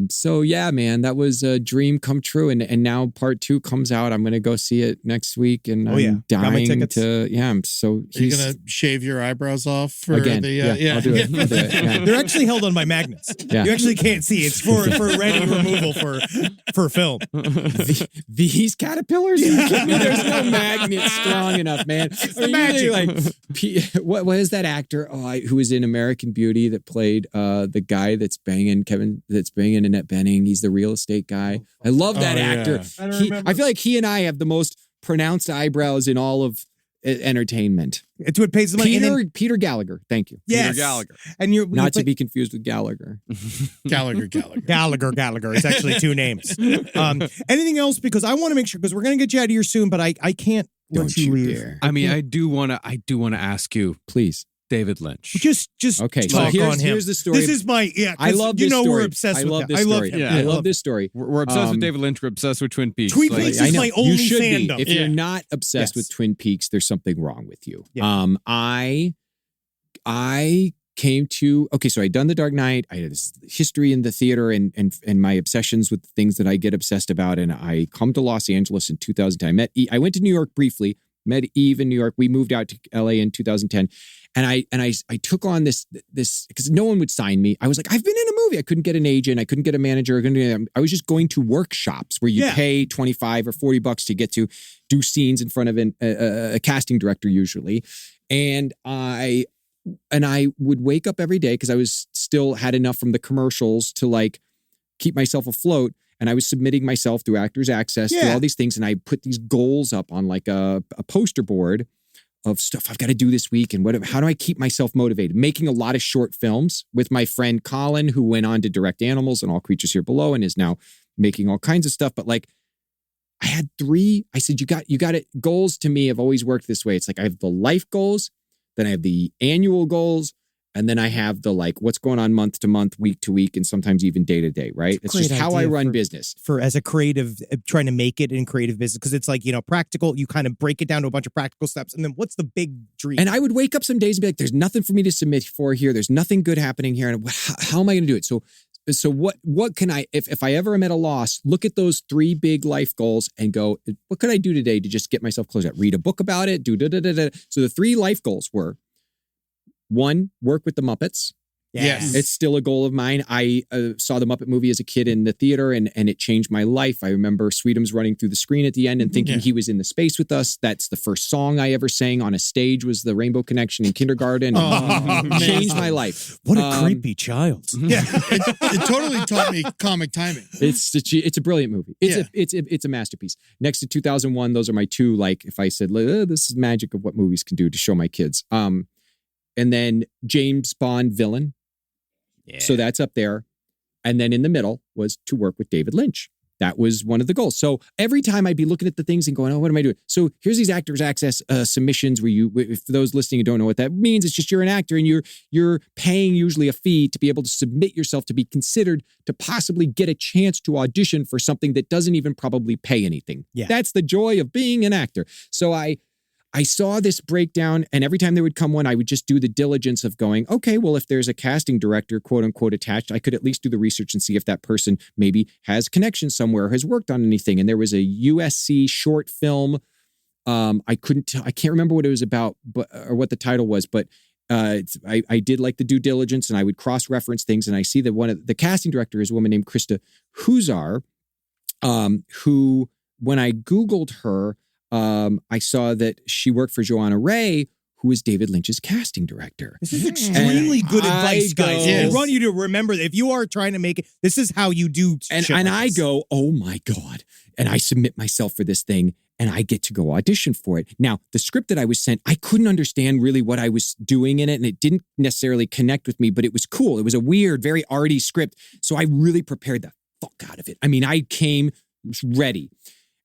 So yeah, man, that was a dream come true. And now part 2 comes out. I'm going to go see it next week, and I'm Got my dying tickets. to, I'm so, Are you going to shave your eyebrows off for again, the, I'll do it. I'll do it. Yeah. They're actually held on by magnets. Yeah. You actually can't see. It's for ready removal for film. These caterpillars? Are you kidding me? There's no magnet strong enough, man. the magic. Like, what is that actor who was in American Beauty that played the guy that's banging Annette Bening? He's the real estate guy. I love that actor. I feel like he and I have the most pronounced eyebrows in all of entertainment. It's what pays the money. Peter Gallagher. Thank you. Yes. Peter Gallagher. And you're Not to be confused with Gallagher. Gallagher. Gallagher. It's actually 2 names. Anything else? Because I want to make sure, because we're going to get you out of here soon, but I can't let Don't you you leave. dare. I mean, I do want to ask you, Please. David Lynch. Just Okay, so talk on him. here's the story. This is my I love this story. we're obsessed I with love him. this I love story. him. Yeah. I love this story. We're obsessed with David Lynch. We're obsessed with Twin Peaks. Twin Peaks I is know. my only you should fandom. Be. If you're not obsessed with Twin Peaks, there's something wrong with you. Yeah. I came to, so I'd done The Dark Knight. I had this history in the theater and my obsessions with the things that I get obsessed about. And I come to Los Angeles in 2010. I went to New York briefly, met Eve in New York. We moved out to LA in 2010. And I took on this because no one would sign me. I was like, I've been in a movie. I couldn't get an agent. I couldn't get a manager. I was just going to workshops where you pay $25 or $40 to get to do scenes in front of a casting director usually. And I would wake up every day because I was still had enough from the commercials to like keep myself afloat. And I was submitting myself through Actors Access to all these things. And I put these goals up on like a poster board of stuff I've got to do this week and how do I keep myself motivated? Making a lot of short films with my friend Colin, who went on to direct Animals and All Creatures Here Below and is now making all kinds of stuff. But like I had 3, I said, you got it. Goals to me have always worked this way. It's like I have the life goals, then I have the annual goals, and then I have the like what's going on month to month, week to week, and sometimes even day to day, right? It's just how I run business. For as a creative, trying to make it in creative business, because it's like, practical, you kind of break it down to a bunch of practical steps. And then what's the big dream? And I would wake up some days and be like, there's nothing for me to submit for here. There's nothing good happening here. And how am I going to do it? So what can I, if I ever am at a loss, look at those 3 big life goals and go, what could I do today to just get myself closer? Read a book about it, do da-da-da-da. So the 3 life goals were, 1, work with the Muppets. Yes. It's still a goal of mine. I saw the Muppet movie as a kid in the theater and it changed my life. I remember Sweetums running through the screen at the end and thinking he was in the space with us. That's the first song I ever sang on a stage was the Rainbow Connection in kindergarten. Changed my life. What a creepy child. Yeah. It totally taught me comic timing. It's a brilliant movie. It's a masterpiece. Next to 2001, those are my 2, like if I said, this is magic of what movies can do to show my kids. And then James Bond villain. Yeah. So that's up there. And then in the middle was to work with David Lynch. That was one of the goals. So every time I'd be looking at the things and going, what am I doing? So here's these Actors Access submissions where for those listening who don't know what that means, it's just you're an actor and you're paying usually a fee to be able to submit yourself to be considered to possibly get a chance to audition for something that doesn't even probably pay anything. Yeah. That's the joy of being an actor. So I saw this breakdown, and every time there would come one, I would just do the diligence of going, okay, well, if there's a casting director, quote unquote, attached, I could at least do the research and see if that person maybe has connections somewhere, has worked on anything. And there was a USC short film. I can't remember what it was about, or what the title was, but I did like the due diligence, and I would cross-reference things, and I see that one of the casting director is a woman named Krista Huzar, who, when I Googled her, I saw that she worked for Joanna Ray, who is David Lynch's casting director. This is extremely good advice, guys. I want you to remember that if you are trying to make it, this is how you do shit. And I go, oh my God. And I submit myself for this thing and I get to go audition for it. Now, the script that I was sent, I couldn't understand really what I was doing in it, and it didn't necessarily connect with me, but it was cool. It was a weird, very arty script. So I really prepared the fuck out of it. I mean, I came ready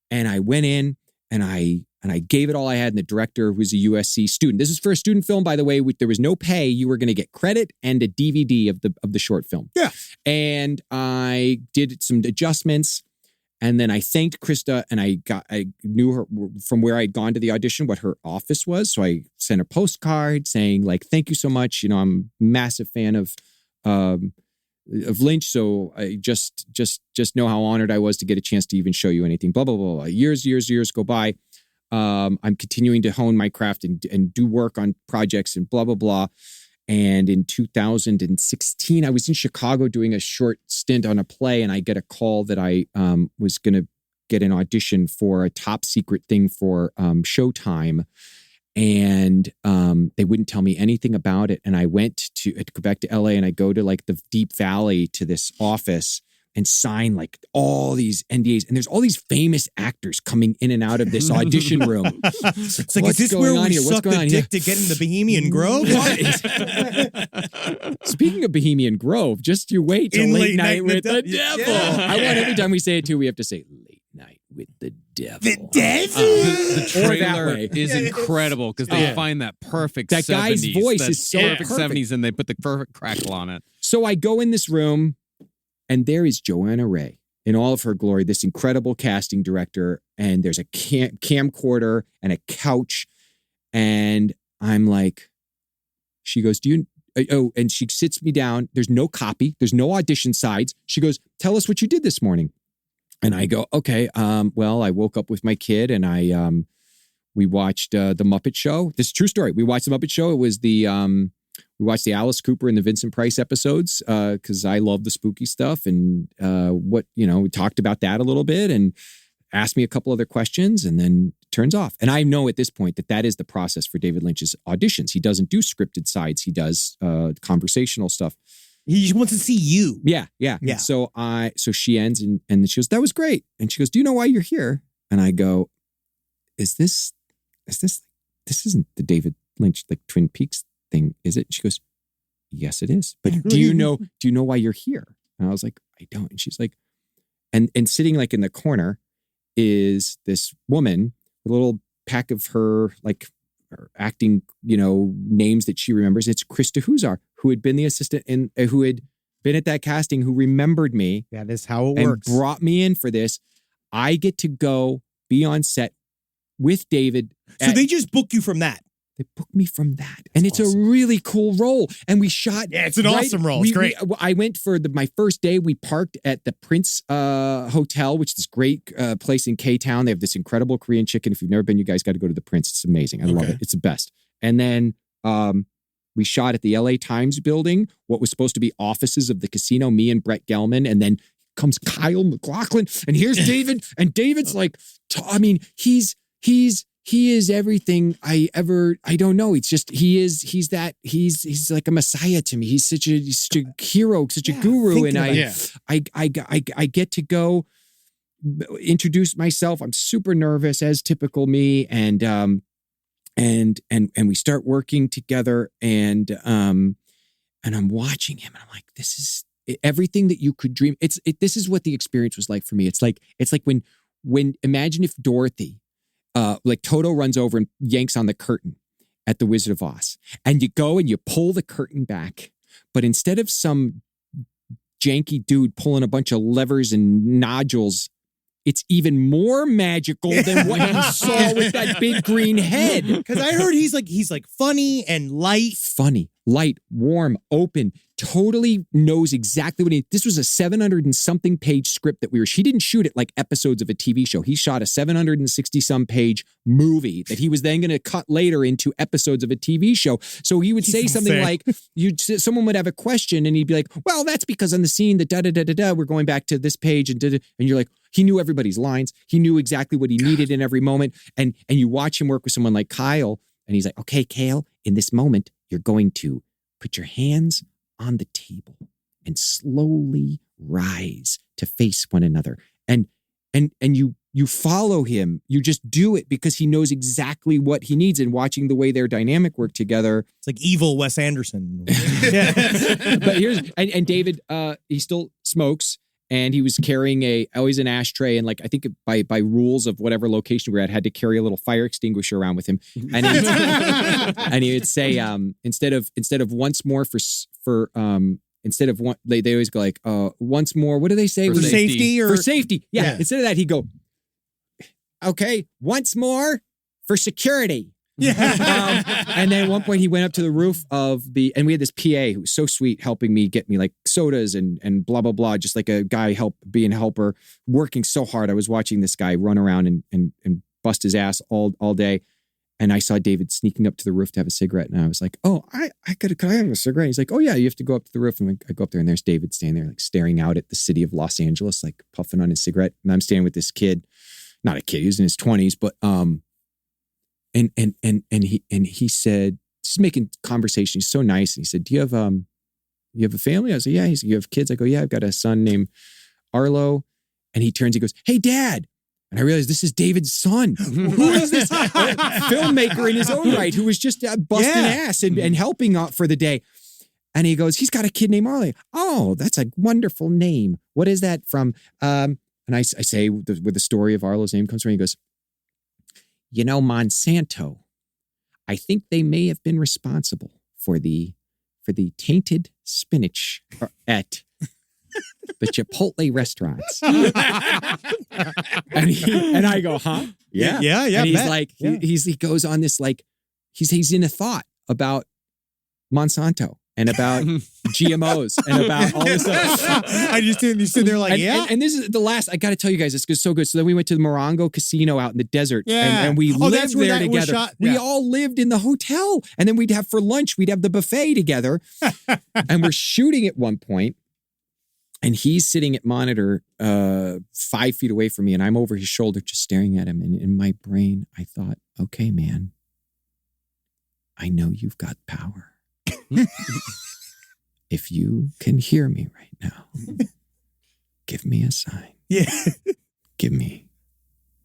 and I went in, and I gave it all I had, and the director, who's a USC student. This is for a student film, by the way. There was no pay. You were going to get credit and a DVD of the short film. Yeah. And I did some adjustments, and then I thanked Krista, and I knew her from where I'd gone to the audition, what her office was. So I sent a postcard saying, like, thank you so much. I'm a massive fan of Lynch, so I just know how honored I was to get a chance to even show you anything. Blah blah blah. Blah. Years go by. I'm continuing to hone my craft and do work on projects and blah blah blah. And in 2016, I was in Chicago doing a short stint on a play, and I get a call that I was going to get an audition for a top secret thing for Showtime. And they wouldn't tell me anything about it. And I went to go back to LA, and I go to like the Deep Valley to this office and sign like all these NDAs. And there's all these famous actors coming in and out of this audition room. It's like, is this where we suck the dick to get in the Bohemian Grove? Speaking of Bohemian Grove, just you wait till late night with the devil. Yeah. I want every time we say it too, we have to say late night with the devil. The devil? The trailer is incredible because they find that perfect that 70s. Guy's voice is so perfect 70s, and they put the perfect crackle on it. So I go in this room, and there is Joanna Ray in all of her glory, this incredible casting director, and there's a camcorder and a couch, and I'm like, she goes, and she sits me down. There's no copy. There's no audition sides. She goes, tell us what you did this morning. And I go, okay, well, I woke up with my kid and we watched the Muppet Show. This is a true story. We watched the Muppet Show. It was we watched the Alice Cooper and the Vincent Price episodes because I love the spooky stuff. And we talked about that a little bit and asked me a couple other questions and then turns off. And I know at this point that is the process for David Lynch's auditions. He doesn't do scripted sides. He does conversational stuff. He just wants to see you. Yeah. So she ends and she goes, that was great. And she goes, do you know why you're here? And I go, this isn't the David Lynch, like Twin Peaks thing, is it? She goes, yes, it is. But do you know why you're here? And I was like, I don't. And she's like, and sitting like in the corner is this woman with a little pack of her like her acting, names that she remembers. It's Krista Huzar, who had been the assistant and who had been at that casting, who remembered me. That is how it and works. Brought me in for this. I get to go be on set with David. So they just book you from that. They booked me from that. And it's awesome. A really cool role. And we shot. Yeah, it's an awesome role. It's great. I went for my first day. We parked at the Prince Hotel, which is this great place in K-Town. They have this incredible Korean chicken. If you've never been, you guys got to go to the Prince. It's amazing. I love it. It's the best. And then we shot at the LA Times building, what was supposed to be offices of the casino, me and Brett Gelman. And then comes Kyle MacLachlan. And here's David. And David's like, he is everything I don't know. It's just, he's like a messiah to me. He's such a hero, such a guru. And I get to go introduce myself. I'm super nervous as typical me. And we start working together and I'm watching him and I'm like, this is everything that you could dream. This is what the experience was like for me. It's like when imagine if Dorothy, like Toto runs over and yanks on the curtain at the Wizard of Oz. And you go and you pull the curtain back. But instead of some janky dude pulling a bunch of levers and nodules, it's even more magical than what you saw with that big green head. Because I heard he's like funny and light. Funny, light, warm, open, totally knows exactly what this was a 700 and something page script that she didn't shoot it like episodes of a TV show. He shot a 760 some page movie that he was then going to cut later into episodes of a TV show. So he would say something like, someone would have a question and he'd be like, well, that's because on the scene that da-da-da-da-da, we're going back to this page and and you're like, he knew everybody's lines. He knew exactly what he needed in every moment. And you watch him work with someone like Kyle and he's like, okay, Kale, in this moment, you're going to put your hands on the table and slowly rise to face one another. And you follow him. You just do it because he knows exactly what he needs. And watching the way their dynamic work together. It's like evil Wes Anderson. But and David, he still smokes. And he was carrying always an ashtray. And like, I think by rules of whatever location we're at, had to carry a little fire extinguisher around with him. And he would say, instead of once more instead of one, they always go like, once more, what do they say? For safety for safety. Yeah. Instead of that, he'd go, okay, once more for security. Yeah. And then at one point he went up to the roof and we had this PA who was so sweet helping me get me like sodas and blah, blah, blah. Just like a guy being a helper, working so hard. I was watching this guy run around and bust his ass all day. And I saw David sneaking up to the roof to have a cigarette. And I was like, oh, could I have a cigarette? He's like, oh yeah, you have to go up to the roof. And I go up there and there's David standing there like staring out at the city of Los Angeles, like puffing on his cigarette. And I'm standing with this kid, not a kid, he was in his 20s, but, And he said, just making conversation. He's so nice. And he said, do you have a family? I was like, yeah. He's like, you have kids? I go, yeah, I've got a son named Arlo. And he turns, he goes, hey, Dad. And I realized this is David's son. Who is this filmmaker in his own right who was just busting ass and helping out for the day? And he goes, he's got a kid named Arlo. Oh, that's a wonderful name. What is that from? And I say, where the story of Arlo's name comes from, he goes, you know, Monsanto, I think they may have been responsible for the tainted spinach at the Chipotle restaurants. And I go, huh? Yeah. And he's like, he goes on this like, he's in a thought about Monsanto and about GMOs and about all this stuff. I just didn't. You stood there like, And this is the last. I got to tell you guys, this is so good. So then we went to the Morongo Casino out in the desert, and we lived there together. Yeah. We all lived in the hotel, and then we'd have for lunch. We'd have the buffet together, and we're shooting at one point. And he's sitting at monitor 5 feet away from me, and I'm over his shoulder just staring at him. And in my brain, I thought, okay, man, I know you've got power. If you can hear me right now, give me a sign. Yeah. Give me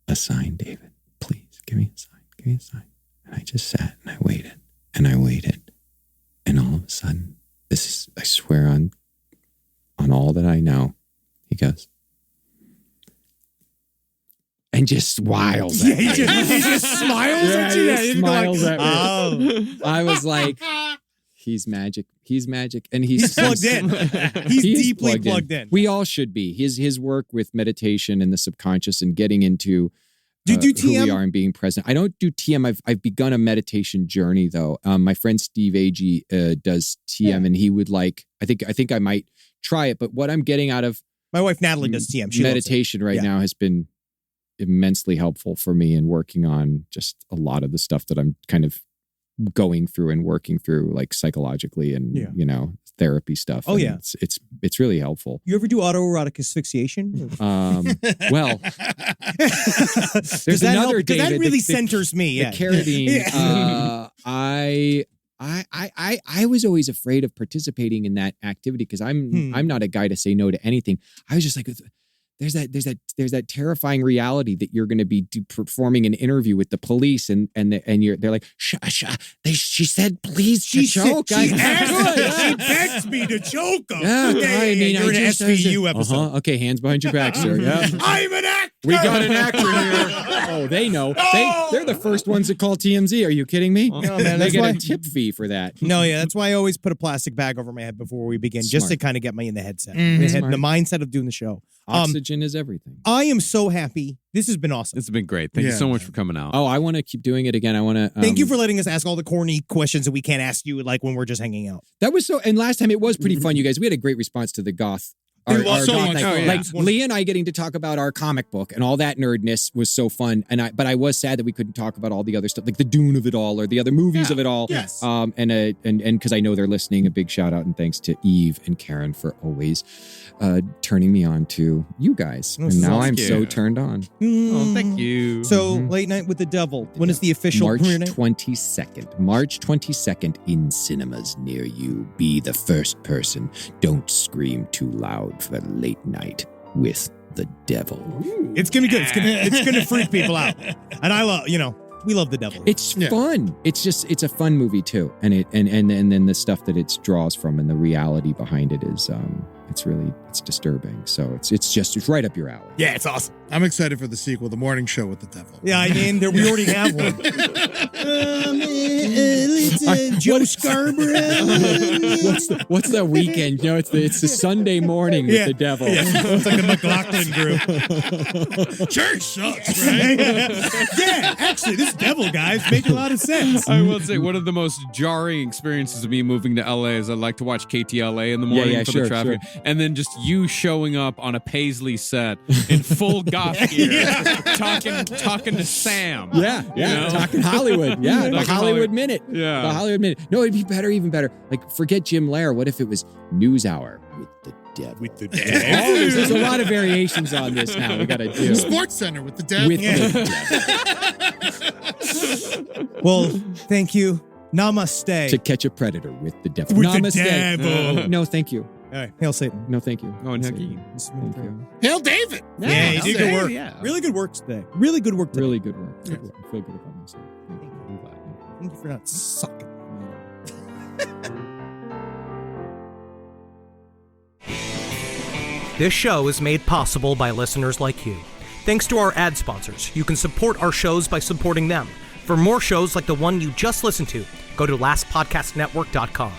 a sign, David. Please, give me a sign. Give me a sign. And I just sat and I waited and I waited. And all of a sudden, I swear on all that I know, he goes, and just smiles at me. He just smiles at you? He smiles at me. Oh. I was like, he's magic. He's magic. And he's plugged in. He's deeply plugged in. We all should be. His work with meditation and the subconscious and getting into do you do TM? Who we are and being present. I don't do TM. I've begun a meditation journey though. My friend Steve Agee does TM, and he would like. I think I might try it. But what I'm getting out of my wife Natalie does TM. She meditation right now has been immensely helpful for me in working on just a lot of the stuff that I'm kind of going through and working through, like psychologically and therapy stuff. Oh, and it's really helpful. You ever do autoerotic asphyxiation? Well, there's another David. That really centers me. The carotene. I was always afraid of participating in that activity because I'm not a guy to say no to anything. I was just like, there's that terrifying reality that you're going to be performing an interview with the police and they're like, she said, please choke. She begged me to choke him. Yeah, I mean, you're in an SVU episode. Okay, hands behind your back, sir. Yeah. I'm an actor. We got an actor here. Oh, they know. They're the first ones that call TMZ. Are you kidding me? No, man, they get a tip fee for that. No, yeah, that's why I always put a plastic bag over my head before we begin, just to kind of get me in the headset, the mindset of doing the show. Oxygen is everything. I am so happy. This has been awesome. It's been great. Thank you so much for coming out. Oh, I want to keep doing it again. I want to. Thank you for letting us ask all the corny questions that we can't ask you, like when we're just hanging out. That was so. And last time it was pretty fun, you guys. We had a great response to the goth. Like Lee and I getting to talk about our comic book and all that nerdness was so fun. But I was sad that we couldn't talk about all the other stuff, like the Dune of it all or the other movies of it all. Yes. And because I know they're listening, a big shout out and thanks to Eve and Karen for always turning me on to you guys. And now I'm so turned on. Oh, thank you. So Late Night with the Devil. When is the official premiere night? March 22nd in cinemas near you. Be the first person. Don't scream too loud for Late Night with the Devil. It's gonna be good. It's gonna freak people out. And I love, we love the Devil. It's fun. It's a fun movie too. And then the stuff that it draws from and the reality behind it is it's disturbing. So it's right up your alley. Yeah, it's awesome. I'm excited for the sequel, The Morning Show with the Devil. Yeah, I mean, we already have one. Joe Scarborough. What's the weekend? It's the Sunday morning with the Devil. Yeah. It's like the McLaughlin group. Church sucks, right? Yeah, actually, this Devil guy's making a lot of sense. I will say one of the most jarring experiences of me moving to LA is I like to watch KTLA in the morning for the traffic. Sure. And then just you showing up on a Paisley set in full goth gear, talking to Sam. Yeah. Talking Hollywood. Yeah, the Hollywood Minute. Yeah. The Hollywood Minute. No, it'd be better, even better. Like, forget Jim Lehrer. What if it was News Hour with the Devil? With the Devil. There's a lot of variations on this now. We got to do Sports Center with the Devil. With the Devil. Well, thank you. Namaste. To catch a predator with the Devil. With Namaste. The Devil. No, thank you. All right. Hail Satan. No, thank you. Oh, and thank you. Thank you. Hail David. Yeah, you did good work. Yeah. Really good work today. Really good work today. Really good work. I feel good about myself. Thank you for not sucking. This show is made possible by listeners like you. Thanks to our ad sponsors, you can support our shows by supporting them. For more shows like the one you just listened to, go to lastpodcastnetwork.com.